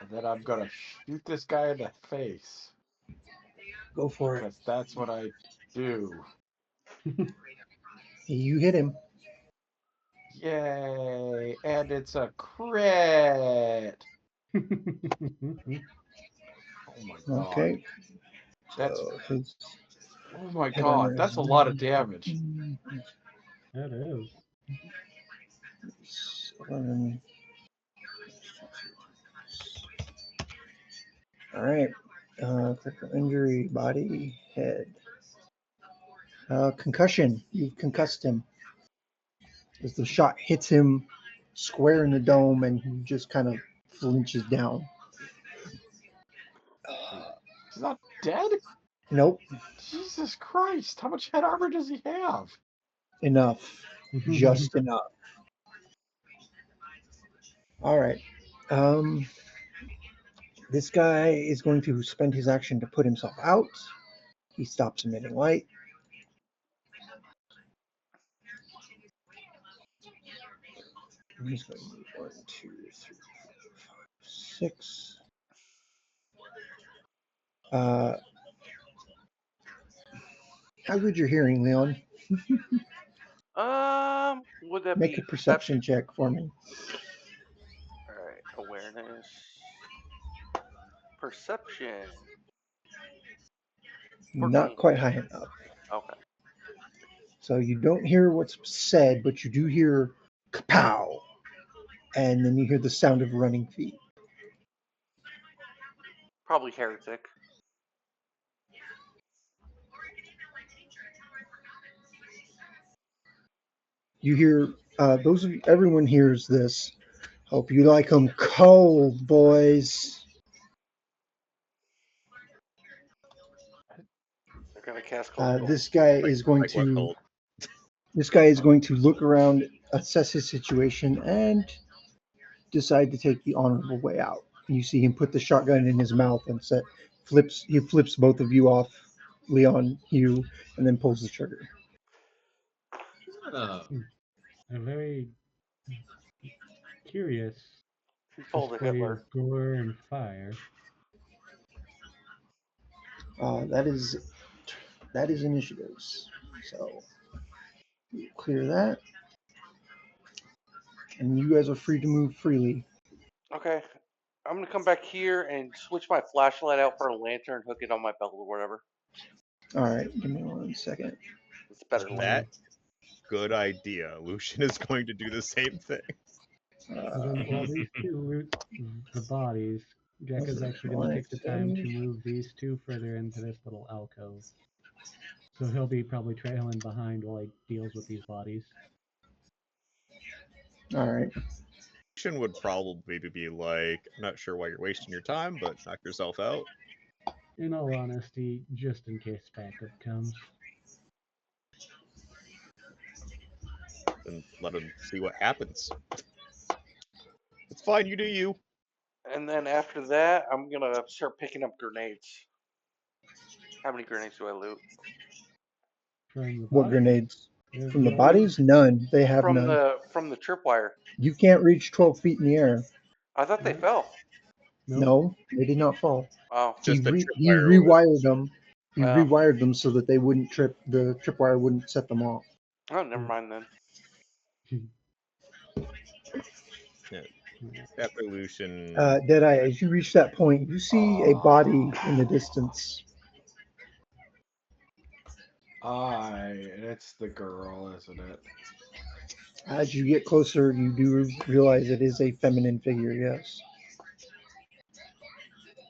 And then I'm gonna shoot this guy in the face. Go for it. Because that's what I do. You hit him. Yay! And it's a crit! Oh my god. Okay. That's So his oh my head armor god, is that's a lot of damage. That is. 11. All right. Critical injury, body, head. Concussion. You've concussed him. As the shot hits him square in the dome, and he just kind of flinches down. He's not dead? Nope. Jesus Christ, how much head armor does he have? Enough. Just enough. All right. This guy is going to spend his action to put himself out. He stops emitting light. And he's going to move 1, 2, 3, 4, 5, 6. How good your hearing, Leon? Would that Make be a perception check for me. All right, awareness, perception. 14. Not quite high enough. Okay. So you don't hear what's said, but you do hear kapow. And then you hear the sound of running feet. Probably heretic. You hear everyone hears this. Hope you like 'em cold, boys. They're gonna cast cold. This guy is going Like what to cold? look around, assess his situation, and decide to take the honorable way out. You see him put the shotgun in his mouth and he flips both of you off, Leon, you, and then pulls the trigger. Oh. A very curious He pulled a display Hitler. of gore and fire. That is initiatives. So you clear that, and you guys are free to move freely. Okay. I'm gonna come back here and switch my flashlight out for a lantern, hook it on my belt or whatever. All right, give me 1 second. It's better light. That good idea. Lucian is going to do the same thing. And then while these two loot the bodies, Jack is actually going to take the time to move these two further into this little alcove. So he'll be probably trailing behind while he deals with these bodies. All right. Lucian would probably be like, I'm not sure why you're wasting your time, but knock yourself out. In all honesty, just in case backup comes. And let him see what happens. It's fine, you do you. And then after that, I'm gonna start picking up grenades. How many grenades do I loot? From the What body? grenades? If From the you already- bodies? None. They have From none. the tripwire. You can't reach 12 feet in the air. I thought they Huh? fell. Nope. No, they did not fall. Oh, Just the He tripwire rewired them. He Wow. rewired them so that they wouldn't trip. The tripwire wouldn't set them off. oh, never mind then. After Lucian. Deadeye, as you reach that point, you see a body in the distance. It's the girl, isn't it? As you get closer, you do realize it is a feminine figure, yes.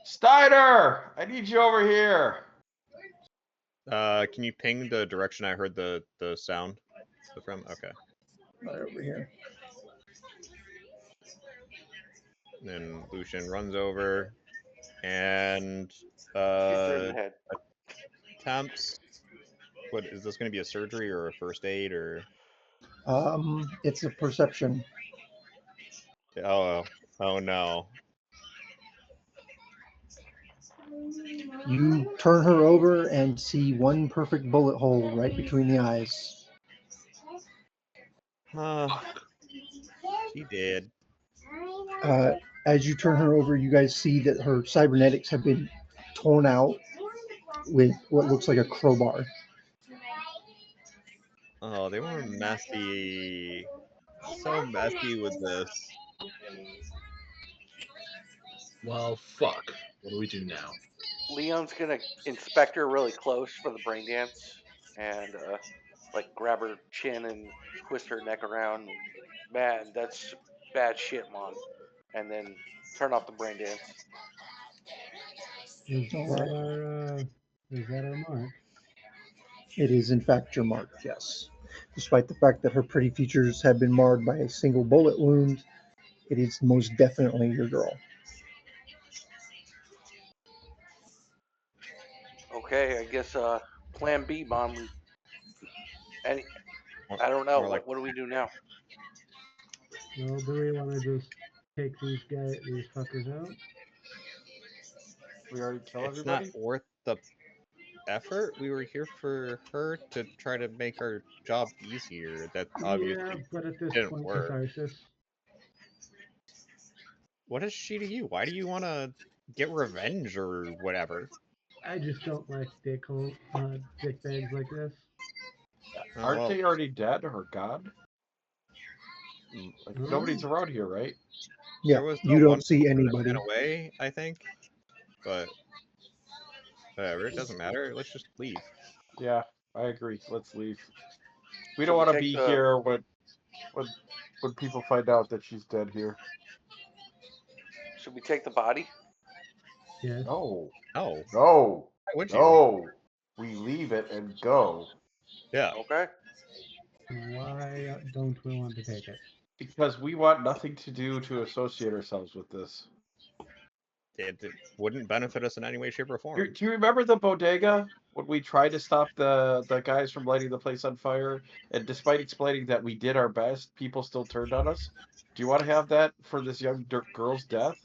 Steiner! I need you over here. Can you ping the direction I heard the sound from? Okay. Right over here. And then Lucian runs over and Shoot her in the head. attempts. What is this going to be, a surgery or a first aid or? It's a perception. Oh no. You turn her over and see one perfect bullet hole right between the eyes. She did. As you turn her over, you guys see that her cybernetics have been torn out with what looks like a crowbar. Oh, they were messy. So messy with this. Well, fuck. What do we do now? Leon's gonna inspect her really close for the brain dance, and like grab her chin and twist her neck around. And, man, that's bad shit, Mon. And then turn off the brain dance. Is All that right. our mark? It is, in fact, your mark, yes. Despite the fact that her pretty features have been marred by a single bullet wound, it is most definitely your girl. Okay, I guess Plan B, Mon. Any, More, I don't know. more like What do we do now? Well, do we want to just take these fuckers out? We already kill it's not everybody? worth the effort. We were here for her to try to make our job easier. That Yeah, obviously but at this didn't point, work. catharsis. What is she to you? Why do you want to get revenge or whatever? I just don't like dick bags like this. Oh, Aren't well, they already dead or gone? Like, Oh. nobody's around here, right? Yeah, there was you the one don't see that anybody. ran away, I think. But whatever, it doesn't matter. Let's just leave. Yeah, I agree. Let's leave. We Should don't we want to take be the- here when people find out that she's dead here. Should we take the body? Yes. No, No, no, why would you? no. We leave it and go. Yeah, Okay. Why don't we want to take it? Because we want nothing to do to associate ourselves with this. it wouldn't benefit us in any way, shape, or form. Do you remember the bodega when we tried to stop the guys from lighting the place on fire? And despite explaining that we did our best, people still turned on us. Do you want to have that for this young girl's death?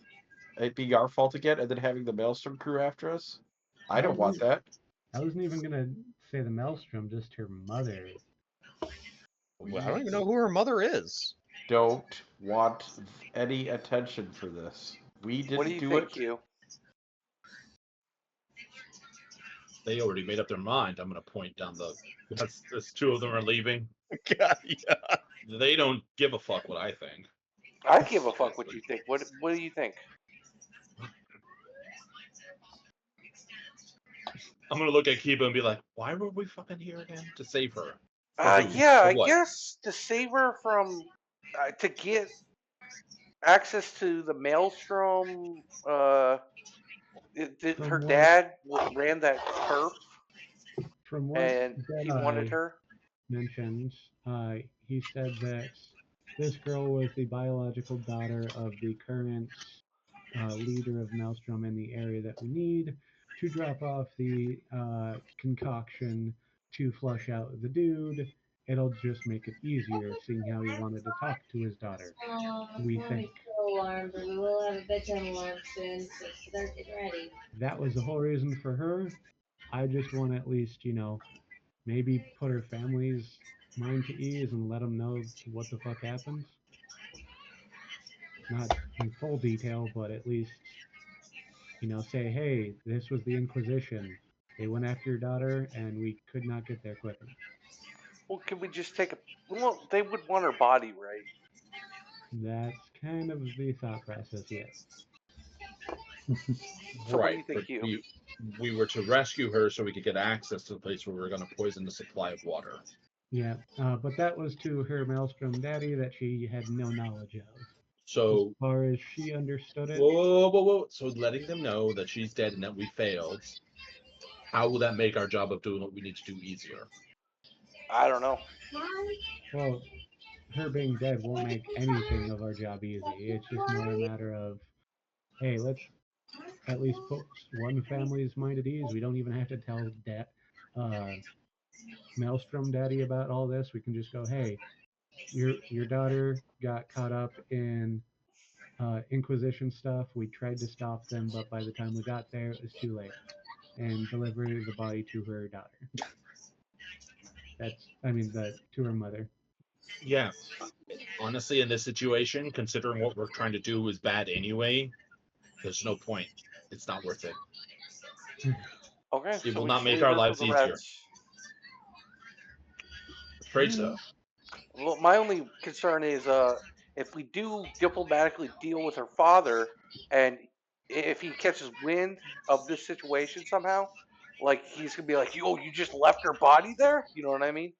It being our fault again, and then having the Maelstrom crew after us? I don't want that. I wasn't even gonna say the Maelstrom, just her mother. Well, I don't even know who her mother is. Don't want any attention for this. We didn't What do you do think, it. Q? They already made up their mind. I'm gonna point down the. As two of them are leaving. God, yeah. They don't give a fuck what I think. I give a fuck what you think. What do you think? I'm gonna look at Kiba and be like, "Why were we fucking here again? To save her?" Yeah, Or I what? guess to save her from to get access to the Maelstrom. Her From what- dad ran that turf, From what and he wanted Deadeye her. mentioned, he said that this girl was the biological daughter of the current leader of Maelstrom in the area that we need to drop off the concoction to flush out the dude. It'll just make it easier, seeing how he wanted to talk to his daughter. We think. alarm, but we will have a bedtime alarm soon, so start getting ready. That was the whole reason for her. I just want to at least, maybe put her family's mind to ease and let them know what the fuck happened. Not in full detail, but at least, say, hey, this was the Inquisition. They went after your daughter, and we could not get there quick enough. Well, can we just take a? Well, they would want her body, right? That's kind of the thought process, yes. So what do you Right, think, but Hugh? we were to rescue her so we could get access to the place where we were going to poison the supply of water. Yeah, but that was to her Maelstrom daddy that she had no knowledge of. As So, far as she understood it, whoa. So letting them know that she's dead and that we failed, how will that make our job of doing what we need to do easier? I don't know. well, her being dead won't make anything of our job easy. It's just more a matter of, hey, let's at least put one family's mind at ease. We don't even have to tell Maelstrom Daddy about all this. We can just go, hey, your daughter got caught up in Inquisition stuff. We tried to stop them, but by the time we got there, it was too late, and deliver the body to her daughter. To her mother. Yeah. Honestly, in this situation, considering what we're trying to do is bad anyway, there's no point. It's not worth it. Okay, It so will we not just make leave our her lives for the easier. Reds. Afraid so. Well, my only concern is, if we do diplomatically deal with her father, and if he catches wind of this situation somehow, like he's gonna be like, "Yo, you just left her body there." You know what I mean?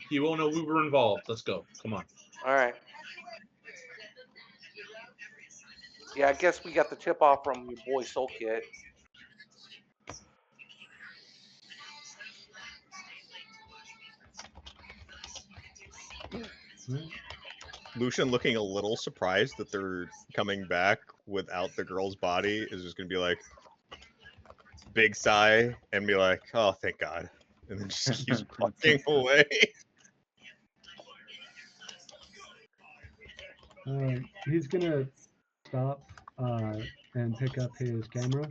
He won't know we were involved. Let's go. Come on. All right. Yeah, I guess we got the tip off from your boy Soul Kid. Lucian looking a little surprised that they're coming back without the girl's body is just gonna be like big sigh and be like, oh thank God. And then just keeps walking away. He's gonna stop and pick up his camera.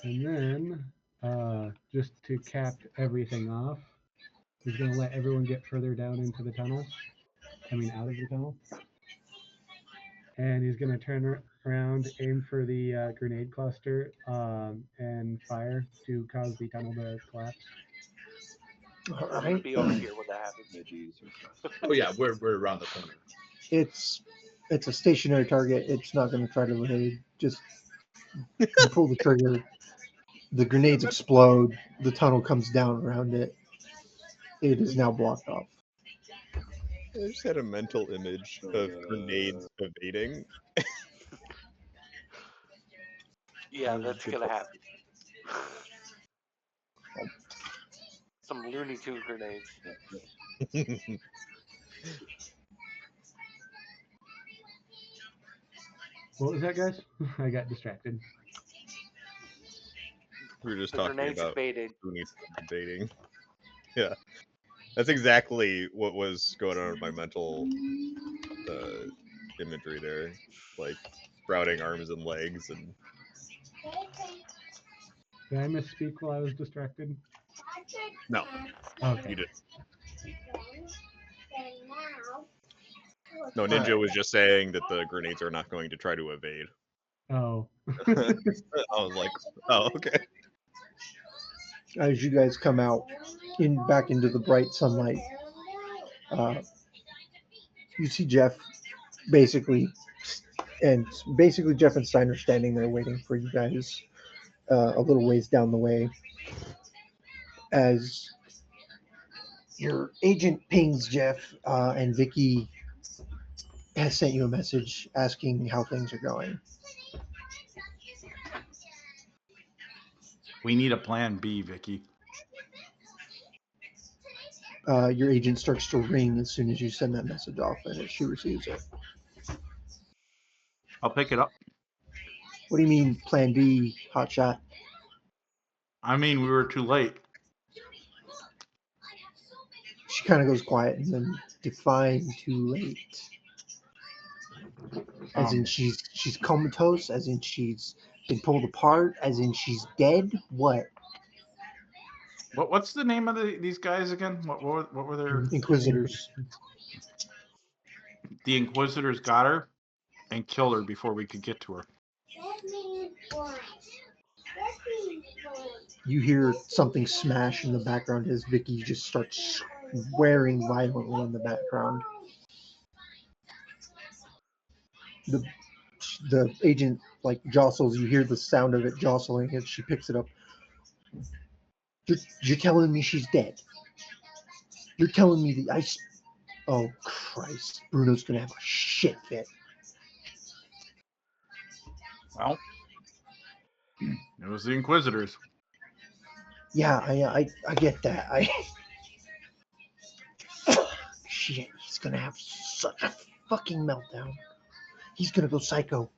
And then, just to cap everything off, he's going to let everyone get further down into the tunnel. Out of the tunnel. And he's going to turn around, aim for the grenade cluster, and fire to cause the tunnel to collapse. All I'm gonna right. be over here when that happens. Oh yeah, we're around the corner. It's a stationary target. It's not going to try to evade. Just you pull the trigger. The grenades explode. The tunnel comes down around it. It is now blocked off. I just had a mental image of grenades evading. Yeah, that's gonna happen. Some Looney Tunes grenades. What was that, guys? I got distracted. We were just The talking grenades about evaded. evading. Yeah. That's exactly what was going on with my mental imagery there. Like sprouting arms and legs and Did I misspeak while I was distracted? no. Okay. You did. No, Ninja was just saying that the grenades are not going to try to evade. Oh. I was like, oh, okay. As you guys come out back into the bright sunlight, you see Jeff basically Jeff and Steiner standing there waiting for you guys a little ways down the way. As your agent pings Jeff, and Vicky has sent you a message asking how things are going. We need a plan B, Vicky. Your agent starts to ring as soon as you send that message off, and she receives it. I'll pick it up. What do you mean, Plan B, hotshot? I mean, we were too late. She kind of goes quiet and then define too late. As in she's comatose, as in she's been pulled apart, as in she's dead. What? What's the name of these guys again? What were their Inquisitors? The Inquisitors got her and killed her before we could get to her. You hear something smash in the background as Vicky just starts swearing violently in the background. The agent like jostles. You hear the sound of it jostling as she picks it up. You're telling me she's dead. You're telling me that I. Oh Christ! Bruno's gonna have a shit fit. Well, it was the Inquisitors. Yeah, I get that. Shit, he's gonna have such a fucking meltdown. He's gonna go psycho.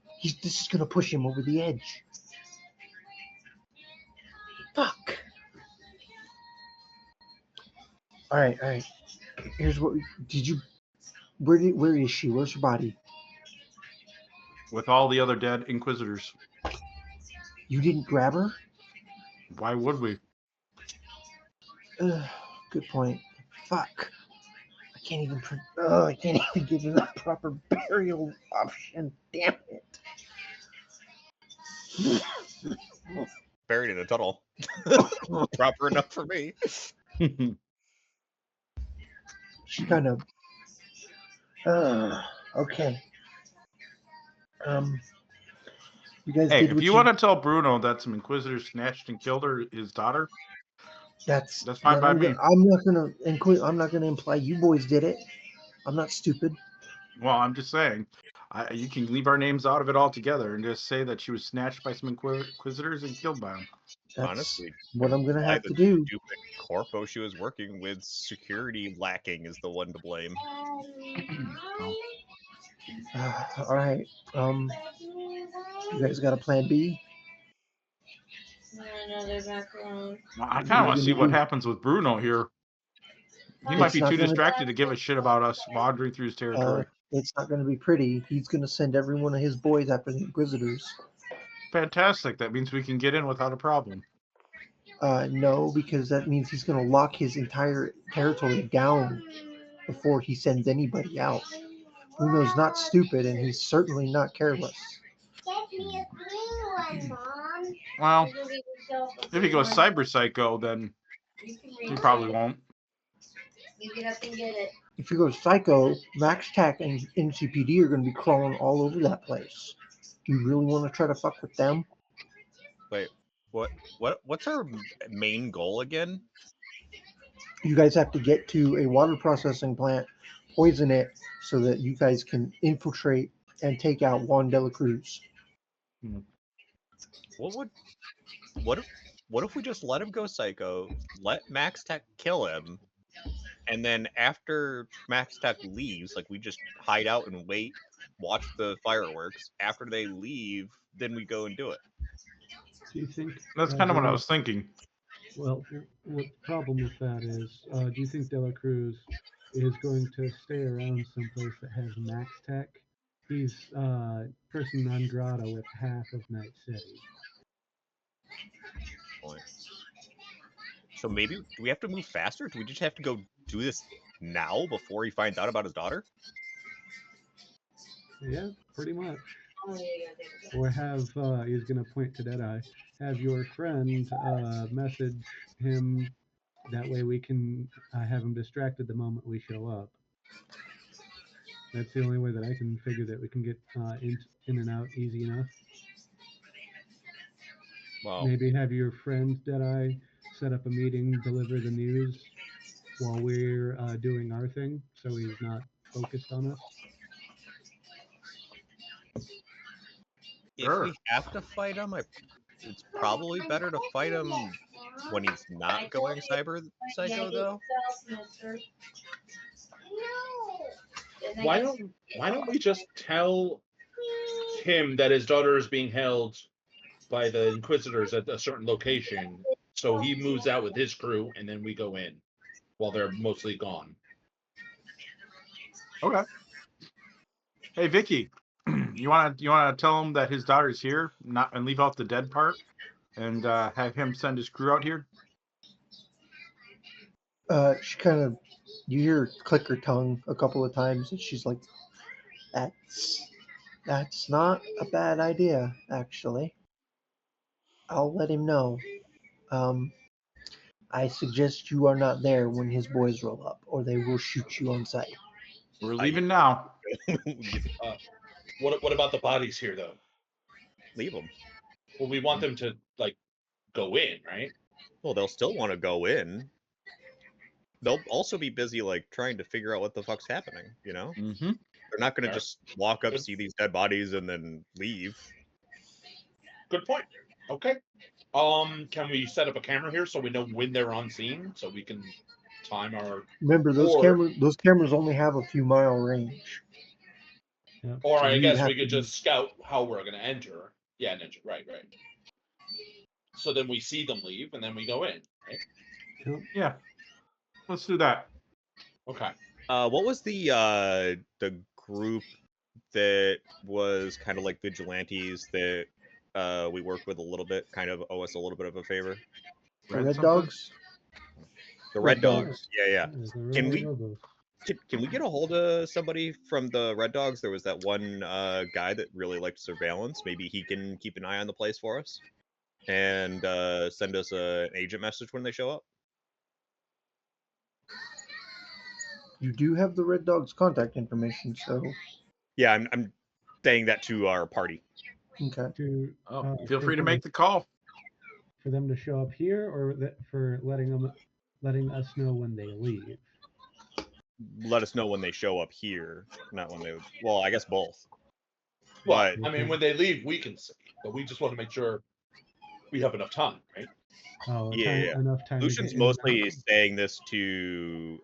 This is gonna push him over the edge. Fuck. All right. Here's what where is she? Where's her body? With all the other dead Inquisitors. You didn't grab her? Why would we? Good point. Fuck. I can't even give him the proper burial option. Damn it. Buried in a tunnel. Proper enough for me. She kind of. Okay. You guys Hey, did if what you want to tell Bruno that some Inquisitors snatched and killed his daughter, that's fine by me. I'm not gonna imply you boys did it. I'm not stupid. Well, I'm just saying, you can leave our names out of it altogether and just say that she was snatched by some Inquisitors and killed by them. That's honestly what I'm gonna have the to do. Stupid corpo she was working with, security lacking, is the one to blame. All right. You guys got a plan B? Another macaron. Well, I kind of want to see what happens with Bruno here. He might be too distracted to give a shit about us wandering through his territory. It's not going to be pretty. He's going to send every one of his boys after the Inquisitors. Fantastic. That means we can get in without a problem. No, because that means he's going to lock his entire territory down before he sends anybody out. Bruno's not stupid, and he's certainly not careless. Get me a green one, Mom. Well, if he goes cyber psycho, then he probably won't. You get up and get it. If he goes psycho, Max Tech and NCPD are going to be crawling all over that place. You really want to try to fuck with them? Wait, what's our main goal again? You guys have to get to a water processing plant, poison it, so that you guys can infiltrate and take out Juan de la Cruz. What if we just let him go psycho, let Max Tech kill him, and then after Max Tech leaves, like, we just hide out and wait, watch the fireworks. After they leave, then we go and do it. Do you think That's kind of what I was thinking. Well, what the problem with that is, do you think De La Cruz is going to stay around someplace that has max tech? He's person non grata with half of Night City. So maybe, do we have to move faster? Do we just have to go do this now before he finds out about his daughter? Yeah, pretty much. Oh, yeah. Or have, he's going to point to Deadeye, have your friend message him. That way we can have him distracted the moment we show up. That's the only way that I can figure that we can get in and out easy enough. Well, Maybe have your friend Deadeye set up a meeting, deliver the news while we're doing our thing, so he's not focused on us. if we have to fight him, it's probably better to fight him when he's not going cyber psycho, though. Why don't we just tell him that his daughter is being held by the Inquisitors at a certain location, so he moves out with his crew, and then we go in. while they're mostly gone. Okay. Hey, Vicky, you wanna tell him that his daughter's here, not and leave out the dead part, and have him send his crew out here? She kind of, you hear her click her tongue a couple of times, and she's like, "That's not a bad idea, actually. I'll let him know. Um, I suggest you are not there when his boys roll up, or they will shoot you on sight." We're leaving now. What about the bodies here, though? Leave them. Well, we want them to like go in, right? Well, they'll still want to go in. They'll also be busy like trying to figure out what the fuck's happening. You know, Mm-hmm. they're not going to Fair. just walk up, see these dead bodies, and then leave. Good point. Okay. Can we set up a camera here so we know when they're on scene, so we can time our? Remember, those cameras only have a few mile range. Or So I you guess have we to could be- just scout how we're going to enter. Yeah, ninja. Right. So then we see them leave, and then we go in. Right? Yeah. Let's do that. Okay. What was the group that was kind of like vigilantes that we worked with a little bit, kind of owe us a little bit of a favor? The Red Dogs? The Red Red Dogs. Dogs. Yeah. the Can Red we Lobos. can we get a hold of somebody from the Red Dogs? There was that one guy that really liked surveillance. Maybe he can keep an eye on the place for us and send us an agent message when they show up. You do have the Red Dogs' contact information, so Yeah, I'm saying that to our party. okay. Feel free to make the call. For them to show up here, or for letting us know when they leave. Let us know when they show up here, not when they. Well, I guess both. Well, But I mean, when they leave, we can see, but we just want to make sure we have enough time, right? Oh, yeah, enough time. Lucian's to get in and mostly out. saying this to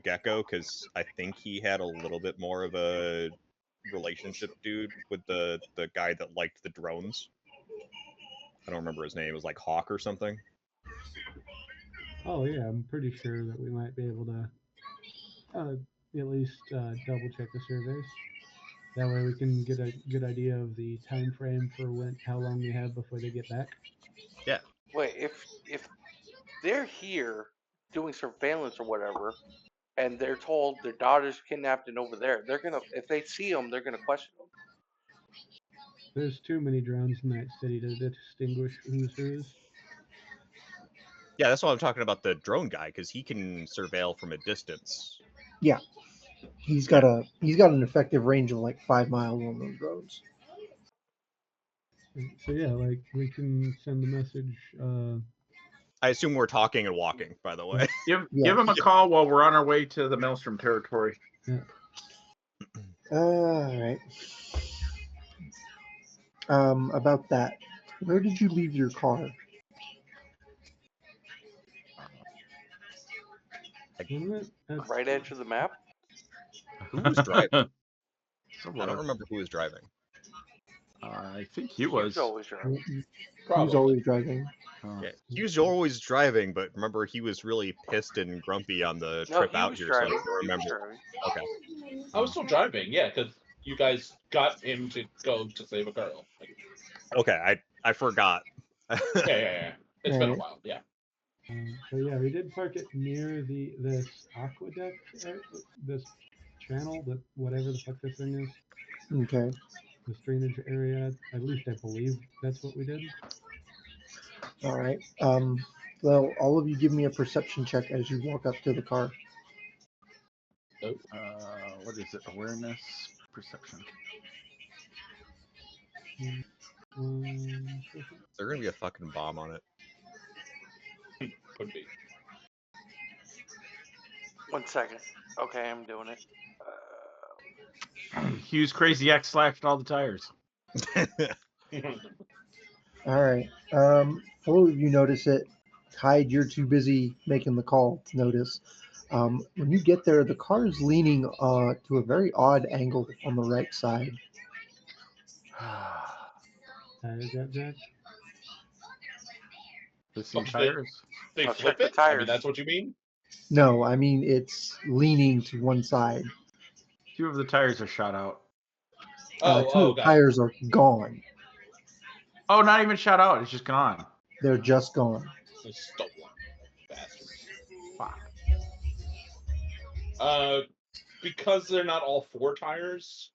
Gecko because I think he had a little bit more of a relationship dude with the guy that liked the drones. I don't remember his name. It was like Hawk or something. Oh yeah, I'm pretty sure that we might be able to at least double check the surveys. That way we can get a good idea of the time frame for how long we have before they get back. Yeah. Wait, if they're here doing surveillance or whatever, and they're told their daughter's kidnapped and over there, they're gonna, if they see them, they're gonna question them. There's too many drones in that city to distinguish who's whose. Yeah, that's why I'm talking about the drone guy because he can surveil from a distance. Yeah. He's got an effective range of like 5 miles on those roads. So yeah, like we can send a message. I assume we're talking and walking, by the way. Give him a call while we're on our way to the Maelstrom territory. Yeah. All right. About that, where did you leave your car? Right edge of the map. Who was driving? I Somewhere. don't remember who was driving. I think he was. He's always driving. Who's always driving? Yeah, he was always driving, but remember he was really pissed and grumpy on the trip out here, so I don't remember. Okay. I was still driving, yeah, because you guys got him to go to save a girl. Like, okay, I forgot. yeah. It's been a while, yeah. So yeah, we did park it near this aqueduct, this channel, that whatever the fuck this thing is. Okay. This drainage area. At least I believe that's what we did. All right. Well, all of you give me a perception check as you walk up to the car. Oh. What is it? Awareness, perception. Is there gonna be a fucking bomb on it? Could be. 1 second. Okay, I'm doing it. Hugh's Crazy X slashed all the tires. All right. All of you notice it. Hyde, you're too busy making the call to notice. When you get there, the car is leaning to a very odd angle on the right side. that Jack? The tires. They I'll flip check the it? I mean, tires. that's what you mean? No, I mean it's leaning to one side. 2 of the tires are shot out. Two of the God. tires are gone. Oh, not even shot out. It's just gone. They're just gone. They stole one. Bastards. Fuck. Because they're not all 4 tires,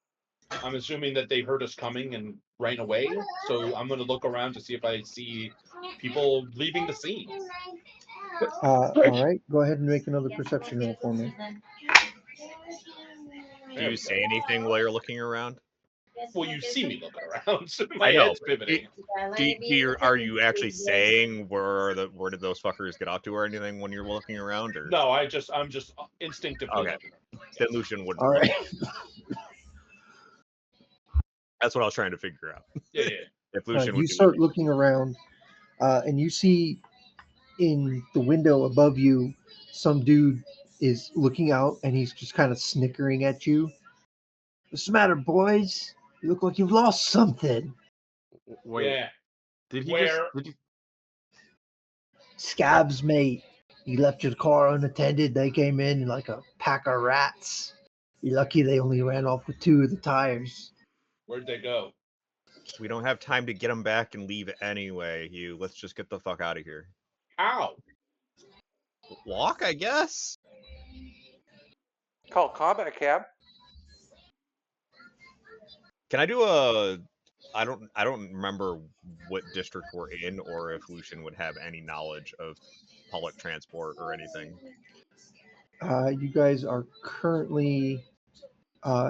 I'm assuming that they heard us coming and ran away. So I'm going to look around to see if I see people leaving the scene. All right, go ahead and make another perception roll for me. Do There we you say go. anything while you're looking around? Well, you see me looking around. So my I know, head's pivoting. Are you actually saying where did those fuckers get off to or anything when you're looking around? Or No, I'm just instinctively Okay. looking. then Lucian wouldn't. All right. That's what I was trying to figure out. Yeah. If Lucian would You do start it. looking around, and you see in the window above you, some dude is looking out, and he's just kind of snickering at you. What's the matter, boys? You look like you've lost something. Wait. Yeah. Did he Where? just? Did he? Scabs, mate. You left your car unattended. They came in like a pack of rats. You're lucky they only ran off with 2 of the tires. Where'd they go? We don't have time to get them back and leave anyway, Hugh. Let's just get the fuck out of here. How? Walk, I guess? Call combat cab. Can I do a I don't remember what district we're in or if Lucian would have any knowledge of public transport or anything. You guys are currently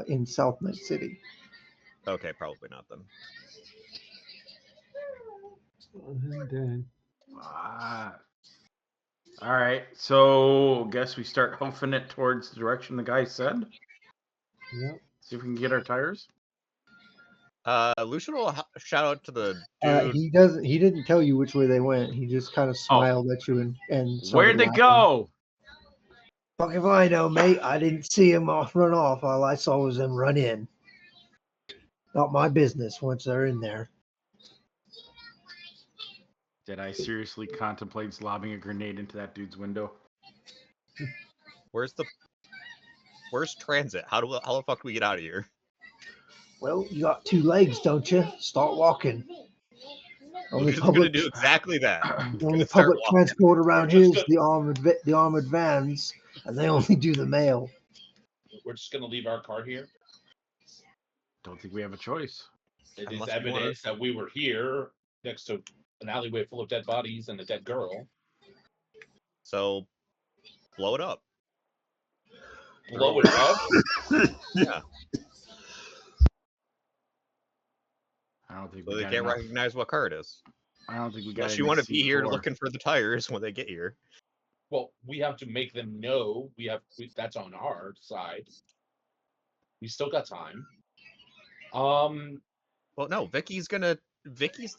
in South Night City. Okay, probably not then. All right. So guess we start hoofing it towards the direction the guy said. Yep. See if we can get our tires. Lucian will shout out to the dude. He didn't tell you which way they went. He just kind of smiled at you and started Where'd they laughing. go? Fuck if I know, mate. I didn't see him run off. All I saw was them run in. Not my business once they're in there. Did I seriously contemplate lobbing a grenade into that dude's window? Where's transit? How the fuck do we get out of here? Well, you got 2 legs, don't you? Start walking. Only Lucian's gonna do exactly that. The only public transport around here is the armored vans, and they only do the mail. We're just gonna leave our car here. Don't think we have a choice. It Unless is you wanna- evidence that we were here next to an alleyway full of dead bodies and a dead girl. So blow it up. Blow it up? Yeah. I don't think So we they got can't enough. recognize what car it is. I don't think we got. Unless you want to be here looking for the tires when they get here. Well, we have to make them know that's on our side. We still got time. Well, no, Vicky's the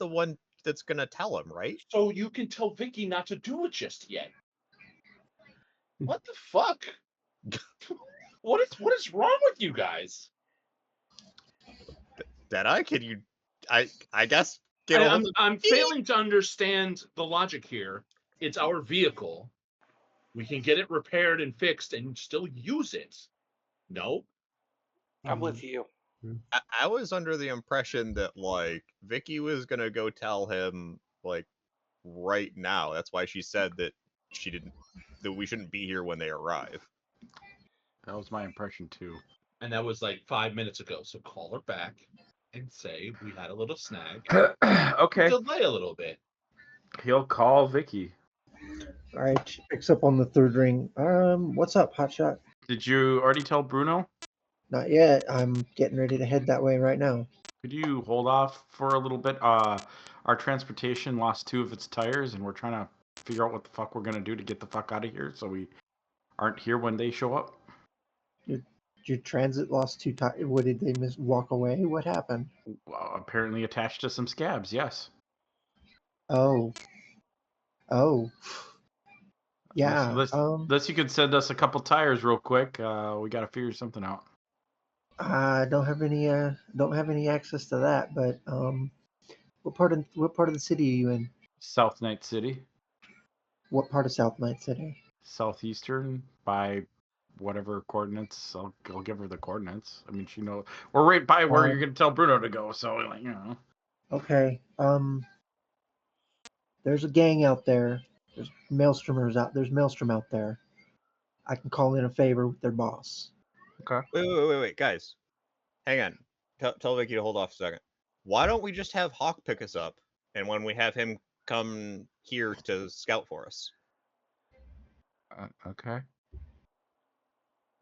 one that's gonna tell him, right? So you can tell Vicky not to do it just yet. What the fuck? What is wrong with you guys? I guess get a hold of I'm failing to understand the logic here. It's our vehicle. We can get it repaired and fixed and still use it. No? I'm with you. I was under the impression that like Vicky was gonna go tell him like right now. That's why she said that we shouldn't be here when they arrive. That was my impression too. And that was like 5 minutes ago. So call her back and say we had a little snag. Okay. Delay a little bit. He'll call Vicky. All right, she picks up on the 3rd ring. What's up, Hotshot? Did you already tell Bruno? Not yet. I'm getting ready to head that way right now. Could you hold off for a little bit? Our transportation lost 2 of its tires, and we're trying to figure out what the fuck we're gonna do to get the fuck out of here, so we aren't here when they show up. Your transit lost 2 tires. What did they walk away? What happened? Well, apparently attached to some scabs. Yes. Oh. Yeah. Unless you could send us a couple tires real quick. We gotta figure something out. I don't have any access to that. But what part of the city are you in? South Night City. What part of South Night City? southeastern by whatever coordinates. I'll give her the coordinates. I mean, she knows we're right by where you're gonna tell Bruno to go. So like, you know. Okay. There's a gang out there. There's maelstromers out. There's maelstrom out there. I can call in a favor with their boss. Okay. Wait, guys, hang on. Tell Vicky to hold off a second. Why don't we just have Hawk pick us up, and when we have him come here to scout for us? Okay.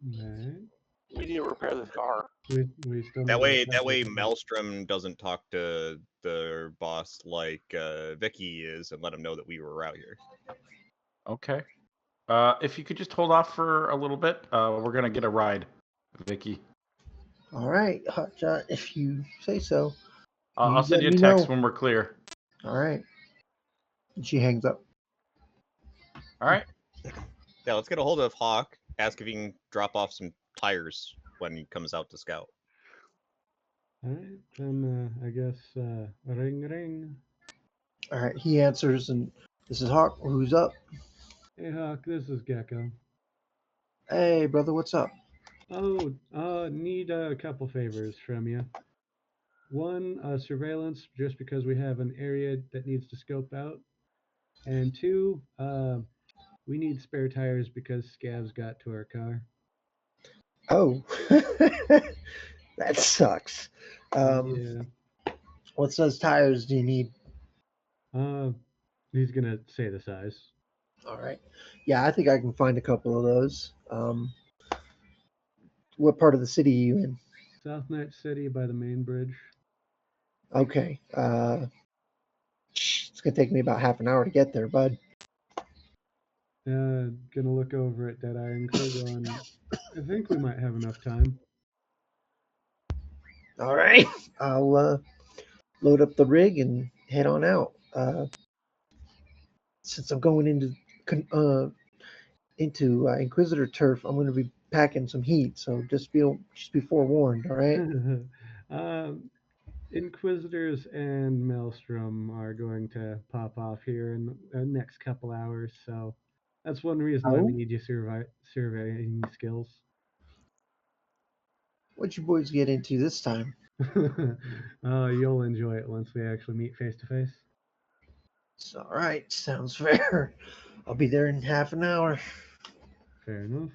Right. We need to repair this car. We still That need to way, repair the- Maelstrom doesn't talk to the boss like Vicky is, and let him know that we were out here. Okay. If you could just hold off for a little bit, we're gonna get a ride, Vicky. All right, Hotshot, if you say so. I'll You send let you a me text know. when we're clear. All right. And she hangs up. All right. Yeah, let's get a hold of Hawk. Ask if he can drop off some tires when he comes out to scout. All right, then I guess ring. All right. He answers, and this is Hawk. Who's up? Hey Hawk, this is Gecko. Hey, brother, what's up? Oh, need a couple favors from you. One, surveillance, just because we have an area that needs to scope out. And two, we need spare tires because scavs got to our car. Oh, that sucks. Yeah. What size tires do you need? He's gonna say the size. All right. Yeah, I think I can find a couple of those. What part of the city are you in? South Night City by the main bridge. Okay. It's gonna take me about half an hour to get there, bud. Gonna look over at Deadeye and Clay going, I think we might have enough time. All right. I'll load up the rig and head on out. Since I'm going into Inquisitor turf, I'm going to be packing some heat. So just be forewarned. All right. Inquisitors and Maelstrom are going to pop off here in the next couple hours, so that's one reason why we need your surveying skills. What'd you boys get into this time? You'll enjoy it once we actually meet face to face. It's all right. Sounds fair. I'll be there in half an hour. Fair enough.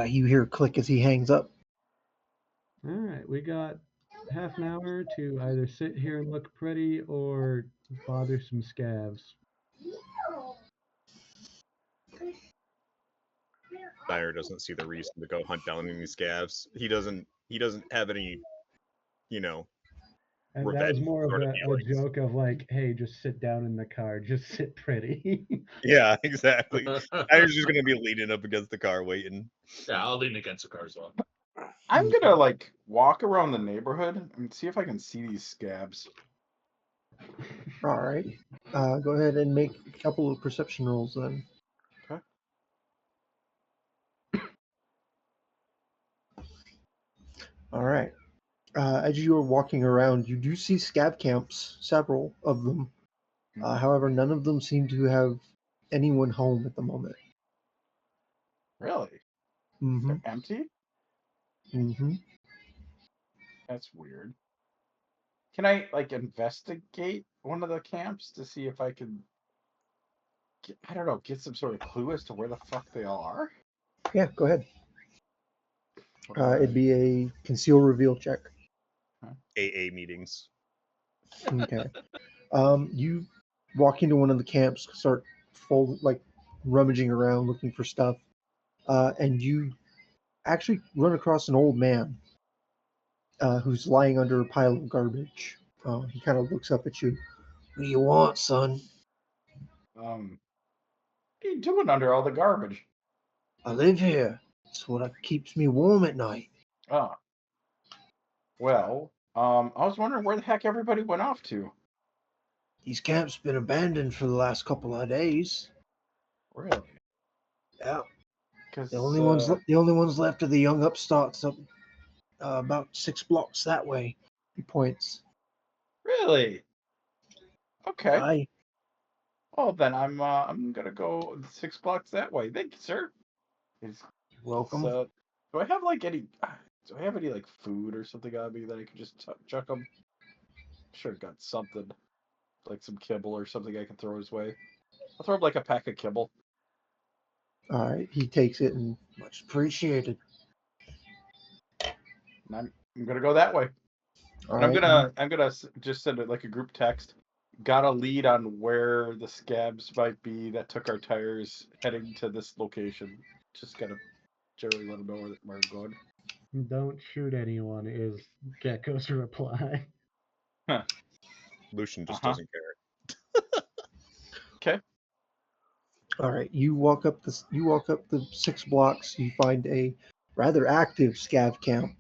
You hear a click as he hangs up. All right, we got half an hour to either sit here and look pretty or bother some scavs. Dyer doesn't see the reason to go hunt down any scavs. He doesn't have any, And that was more of a joke of like, hey, just sit down in the car, just sit pretty. Yeah, exactly. Dyer's just gonna be leaning up against the car waiting. Yeah, I'll lean against the car as well. I'm gonna like walk around the neighborhood and see if I can see these scabs. All right. Go ahead and make a couple of perception rolls then. Okay. All right. As you are walking around, you do see scab camps, several of them. However, none of them seem to have anyone home at the moment. Really? Mm-hmm. They're empty? Mm-hmm. That's weird. Can I like investigate one of the camps to see if I can get some sort of clue as to where the fuck they all are? Yeah, go ahead. It'd be a conceal reveal check. AA meetings. Okay. You walk into one of the camps, start rummaging around looking for stuff, and you actually run across an old man who's lying under a pile of garbage. He kind of looks up at you. What do you want, son? What are you doing under all the garbage? I live here. It's what keeps me warm at night. Oh. Well, I was wondering where the heck everybody went off to. These camps been abandoned for the last couple of days. Really? Yeah. Because The only ones left are the young upstarts up about 6 blocks that way. He points. Really? Okay. Oh, then I'm gonna go 6 blocks that way. Thank you, sir. Welcome. So, do I have like any? Do I have any like food or something on me that I can just chuck him? Sure, got something like some kibble or something I can throw his way. I'll throw him like a pack of kibble. All right, he takes it and much appreciated. And I'm gonna go that way. All And right, I'm gonna just send it like a group text. Got a lead on where the scabs might be that took our tires, heading to this location. Just gotta generally let them know where we're going. Don't shoot anyone is Gecko's reply. Lucian just Uh-huh. doesn't care. Okay. all right. You walk up the 6 blocks. You find a rather active scav camp.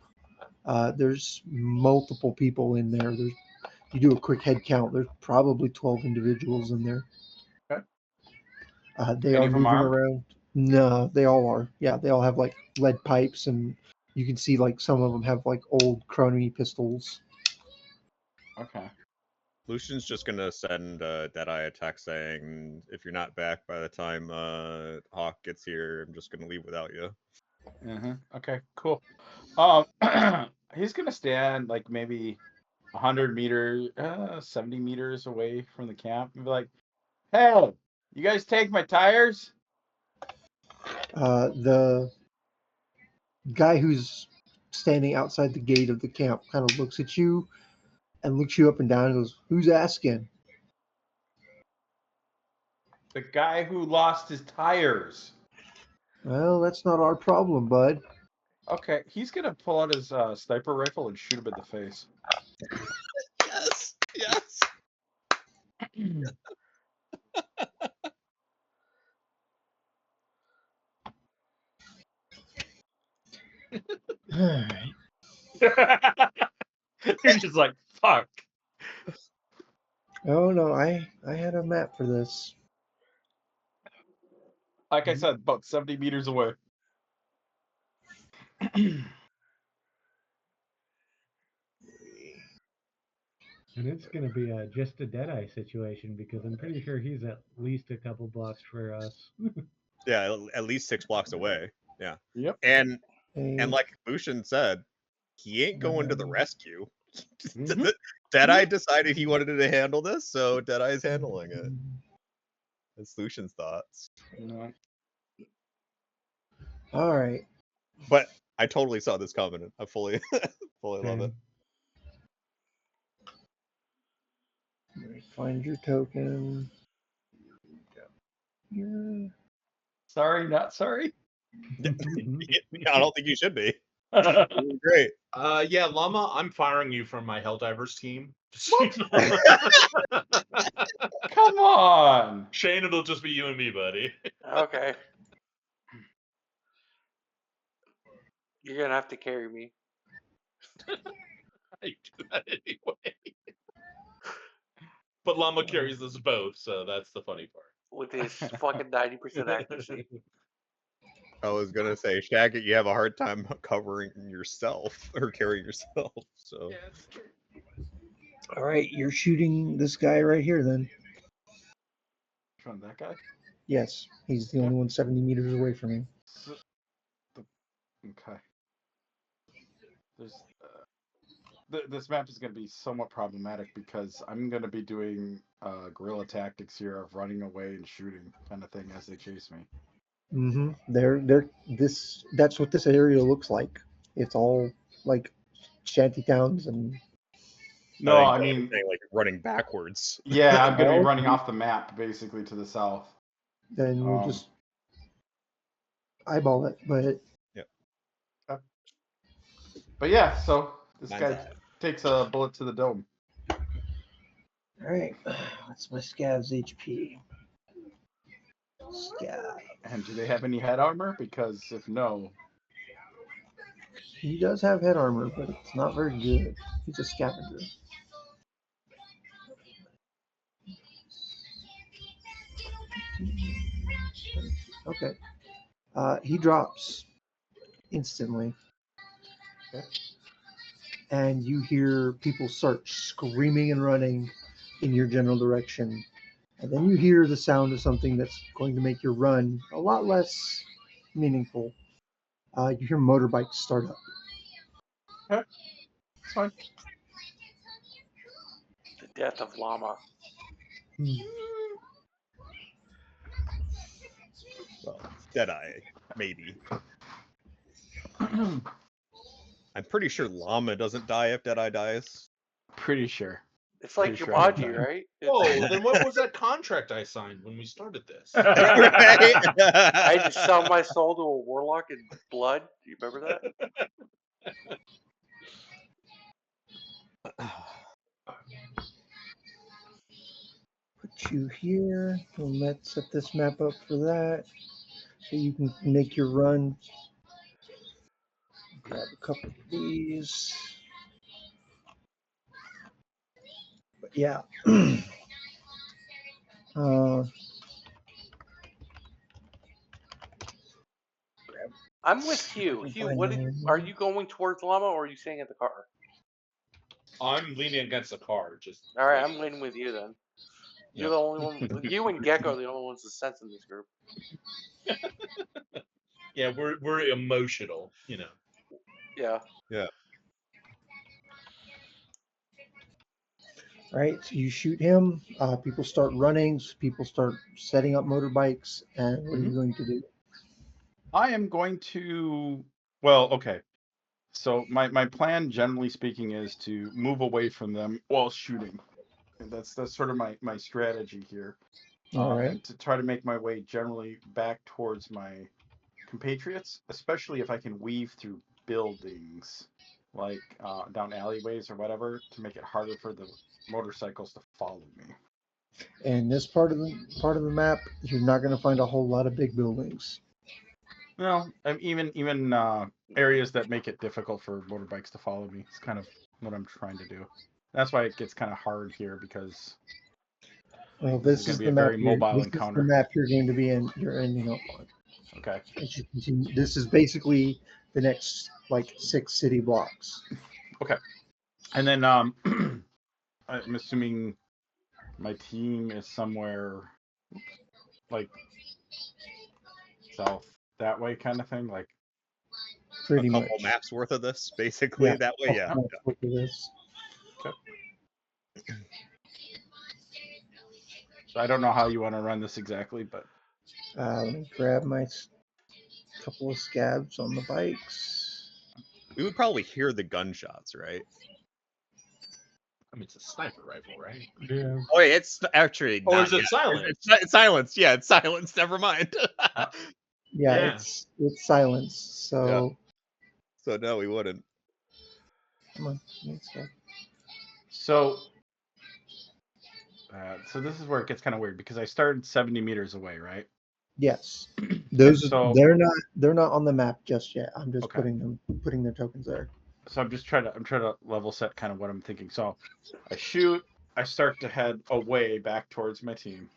There's multiple people in there. You do a quick head count. There's probably 12 individuals in there. Okay. They Any are of them moving armed? around. No, they all are. Yeah, they all have like lead pipes, and you can see like some of them have like old Croney pistols. Okay. Lucian's just gonna send Deadeye a text saying, "If you're not back by the time Hawk gets here, I'm just gonna leave without you." Okay. Cool. He's gonna stand like maybe 100 meters, 70 meters away from the camp, and be like, "Hey, you guys take my tires?" The guy who's standing outside the gate of the camp kind of looks at you and looks you up and down and goes, "Who's asking?" The guy who lost his tires. Well, that's not our problem, bud. Okay, he's gonna pull out his sniper rifle and shoot him in the face. Yes, yes. All right. You're just like, fuck. Oh no, I had a map for this. Like I said, about 70 meters away. And it's going to be just a Deadeye situation because I'm pretty sure he's at least a couple blocks for us. Yeah, at least 6 blocks away. Yeah. Yep. And Hey, like Lucian said, he ain't going to the rescue. Mhm. Deadeye decided he wanted to handle this, so Deadeye's handling it. That's Lucian's thoughts. No. all right. But I totally saw this coming. I fully love it. Find your token. Yeah. Sorry, not sorry. I don't think you should be. Great. Yeah, Llama, I'm firing you from my Helldivers team. Come on. Shane, it'll just be you and me, buddy. Okay. You're gonna have to carry me. I do that anyway. But Llama carries us both, so that's the funny part. With his fucking 90% accuracy. I was gonna say, Shaggy, you have a hard time covering yourself or carrying yourself. So Yeah, it's true. All right, you're shooting this guy right here then. Which one, that guy? Yes, he's the only one 70 meters away from you. Okay. There's this map is going to be somewhat problematic because I'm going to be doing guerrilla tactics here of running away and shooting kind of thing as they chase me. That's what this area looks like. It's all like shanty towns and No, I think mean, saying, like running backwards. yeah, I'm going to be Well, running off the map basically to the south. then we'll just eyeball it. But But yeah, so this Mine's guy out. takes a bullet to the dome. all right, what's my scav's HP? Scav. And do they have any head armor? Because if no, He does have head armor, but it's not very good. He's a scavenger. Okay. He drops instantly. Okay. And you hear people start screaming and running in your general direction. And then you hear the sound of something that's going to make your run a lot less meaningful. You hear motorbikes start up. Okay, it's fine. The death of Llama. Well, Deadeye, maybe. I'm pretty sure Llama doesn't die if Deadeye dies. Pretty sure. It's like Pretty sure I Jumanji, know. right? Oh, then what was that contract I signed when we started this? Right? I had to sell my soul to a warlock in blood. Do you remember that? Put you here. And let's set this map up for that. So you can make your run. Grab a couple of these. But yeah. I'm with Hugh. Hugh, are you going towards Llama or are you staying at the car? I'm leaning against the car. Just All right, I'm leaning with you then. You're the only one. You and Gecko are the only ones with sense in this group. yeah, we're emotional, you know. Yeah. Yeah. Right, so you shoot him. People start running. People start setting up motorbikes. And what are you going to do? I am going to. Well, okay. So my plan, generally speaking, is to move away from them while shooting. And that's sort of my strategy here. All right. And to try to make my way generally back towards my compatriots, especially if I can weave through buildings, like down alleyways or whatever, to make it harder for the motorcycles to follow me. And this part of the map, you're not going to find a whole lot of big buildings. No, even areas that make it difficult for motorbikes to follow me. It's kind of what I'm trying to do. That's why it gets kind of hard here because Well, this this is is going to be the a map. very mobile This is encounter. the map you're going to be in. You're ending up on. Okay. As you continue, this is basically the next like 6 city blocks. Okay. And then I'm assuming my team is somewhere like south that way kind of thing, like Pretty a much. couple maps worth of this, basically. Yeah, That way, yeah. Look at this. Okay. So I don't know how you want to run this exactly, but Let me grab my couple of scabs on the bikes. We would probably hear the gunshots, right? I mean, it's a sniper rifle, right? Yeah. Oh, yeah, it's actually Or not is it yet. silent? It's silence. Yeah, it's silence. Never mind. Yeah, Yeah. it's silence. So So no, we wouldn't. come on, let's go. so this is where it gets kind of weird because I started 70 meters away, right? Yes, those So- they're not on the map just yet. I'm just Okay. putting their tokens there. So I'm trying to level set kind of what I'm thinking. So I shoot, I start to head away back towards my team.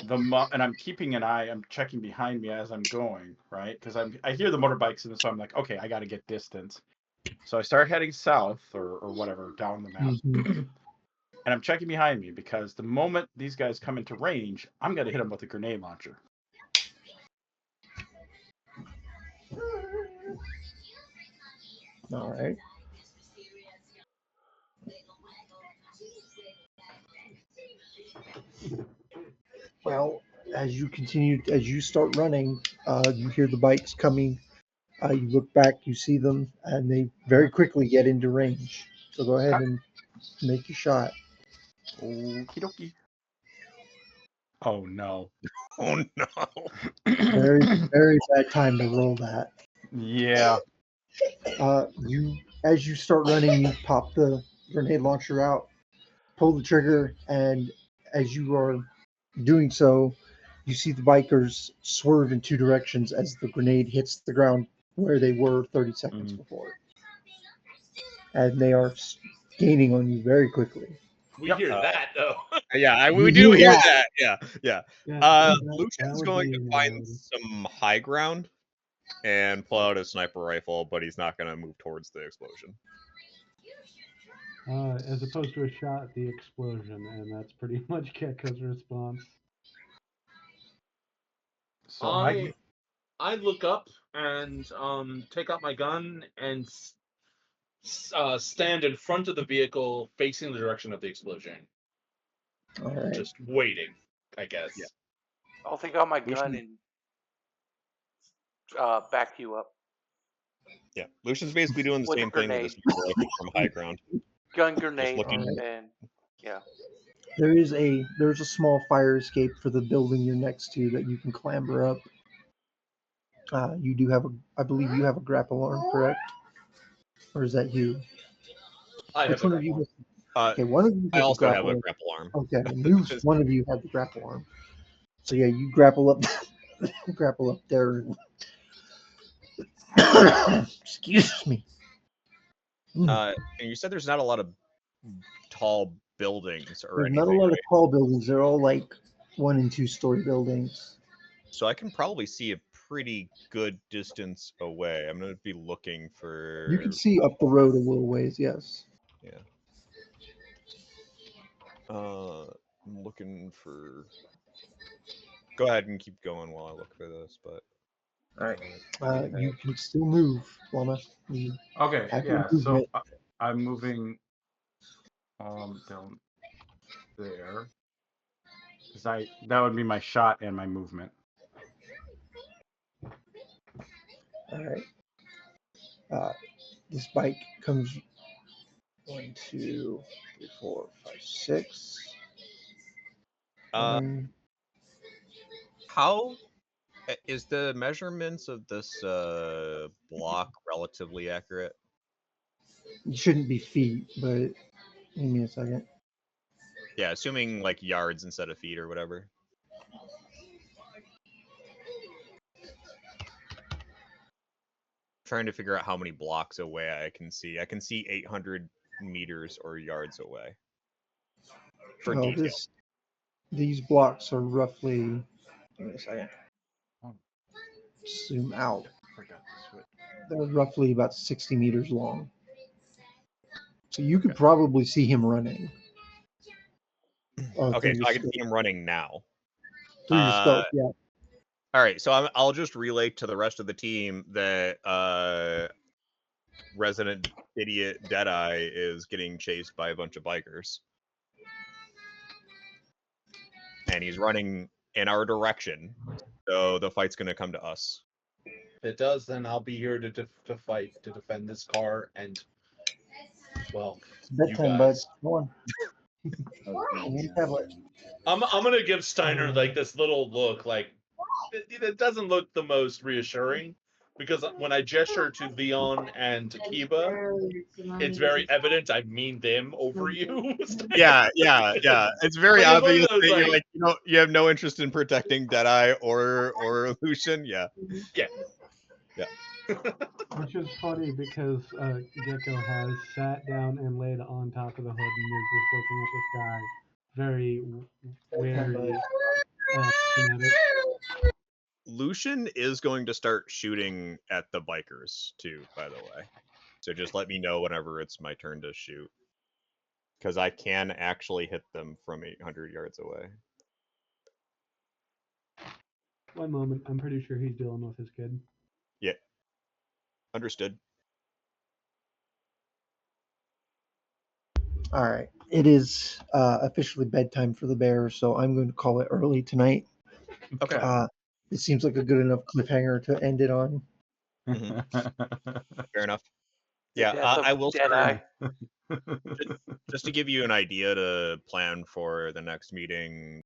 And I'm keeping an eye. I'm checking behind me as I'm going, right? Because I hear the motorbikes, and so I'm like, okay, I got to get distance. So I start heading south or whatever down the map, Mhm. and I'm checking behind me because the moment these guys come into range, I'm gonna hit them with a grenade launcher. All right. Well, as you start running, you hear the bikes coming. You look back, you see them, and they very quickly get into range. So go ahead and make your shot. Okie dokie. Oh no. Oh no. Very, very bad time to roll that. Yeah. As you start running, you pop the grenade launcher out, pull the trigger, and as you are doing so, you see the bikers swerve in 2 directions as the grenade hits the ground where they were 30 seconds before. And they are gaining on you very quickly. We hear that though. Yeah, we You do hear hear that. that. Yeah. That Lucian's would going be to find loud. some high ground and pull out his sniper rifle, but he's not going to move towards the explosion. As opposed to a shot, the explosion, and that's pretty much Gecko's response. So I look up and take out my gun and stand in front of the vehicle facing the direction of the explosion. All right. Just waiting, I guess. Yeah. I'll take out my Lucian- gun and back you up. Yeah, Lucian's basically doing the With a same thing with this grenade. rifle from high ground. Gun grenade looking- and yeah. There's a small fire escape for the building you're next to that you can clamber up. You do have I believe you have a grapple arm, correct? Or is that you? I Which have one a of you? grapple. Okay, one of you I has the also have grapple a arm. grapple arm. Okay, one of you had the grapple arm. So yeah, you grapple up, grapple up there. Excuse me. And you said there's not a lot of tall buildings or There's anything. not a lot of right? tall buildings. They're all like 1 and 2 story buildings. So I can probably see a pretty good distance away. I'm gonna be looking for. You can see up the road a little ways. Yes. Yeah. I'm looking for. Go ahead and keep going while I look for this, but. All right. You can still move, Lama. You okay, have your yeah. So movement. I'm moving down there. Because that would be my shot and my movement. All right. This bike comes 1, 2, 3, 4, 5, 6. How is the measurements of this block relatively accurate? It shouldn't be feet, but give me a second. Yeah, assuming like yards instead of feet or whatever. Trying to figure out how many blocks away I can see. I can see 800 meters or yards away. For detail. These blocks are roughly. Give me a second. Zoom out. Forgot to switch. They're roughly about 60 meters long. So you could probably see him running. Okay, so I can see him running now. Through your scope, yeah. All right, so I'll just relay to the rest of the team that resident idiot Deadeye is getting chased by a bunch of bikers. And he's running in our direction, so the fight's going to come to us. If it does, then I'll be here to fight, to defend this car, and, well, It's bedtime, bud. Come on. I'm gonna give Steiner like this little look, like it doesn't look the most reassuring, because when I gesture to Leon and to Kiba, it's very evident I mean them over you. Yeah. It's very Like, obvious it's one of those, that you have no interest in protecting Deadeye or Lucian. Yeah. Which is funny because Gecko has sat down and laid on top of the hood and is just looking at the sky, very wary. Kinetic. Lucian is going to start shooting at the bikers too, by the way. So just let me know whenever it's my turn to shoot. Because I can actually hit them from 800 yards away. One moment, I'm pretty sure he's dealing with his kid. Yeah. Understood. All right. It is officially bedtime for the Bears, so I'm going to call it early tonight. Okay. It seems like a good enough cliffhanger to end it on. Fair enough. Yeah, I will start. Just to give you an idea to plan for the next meeting,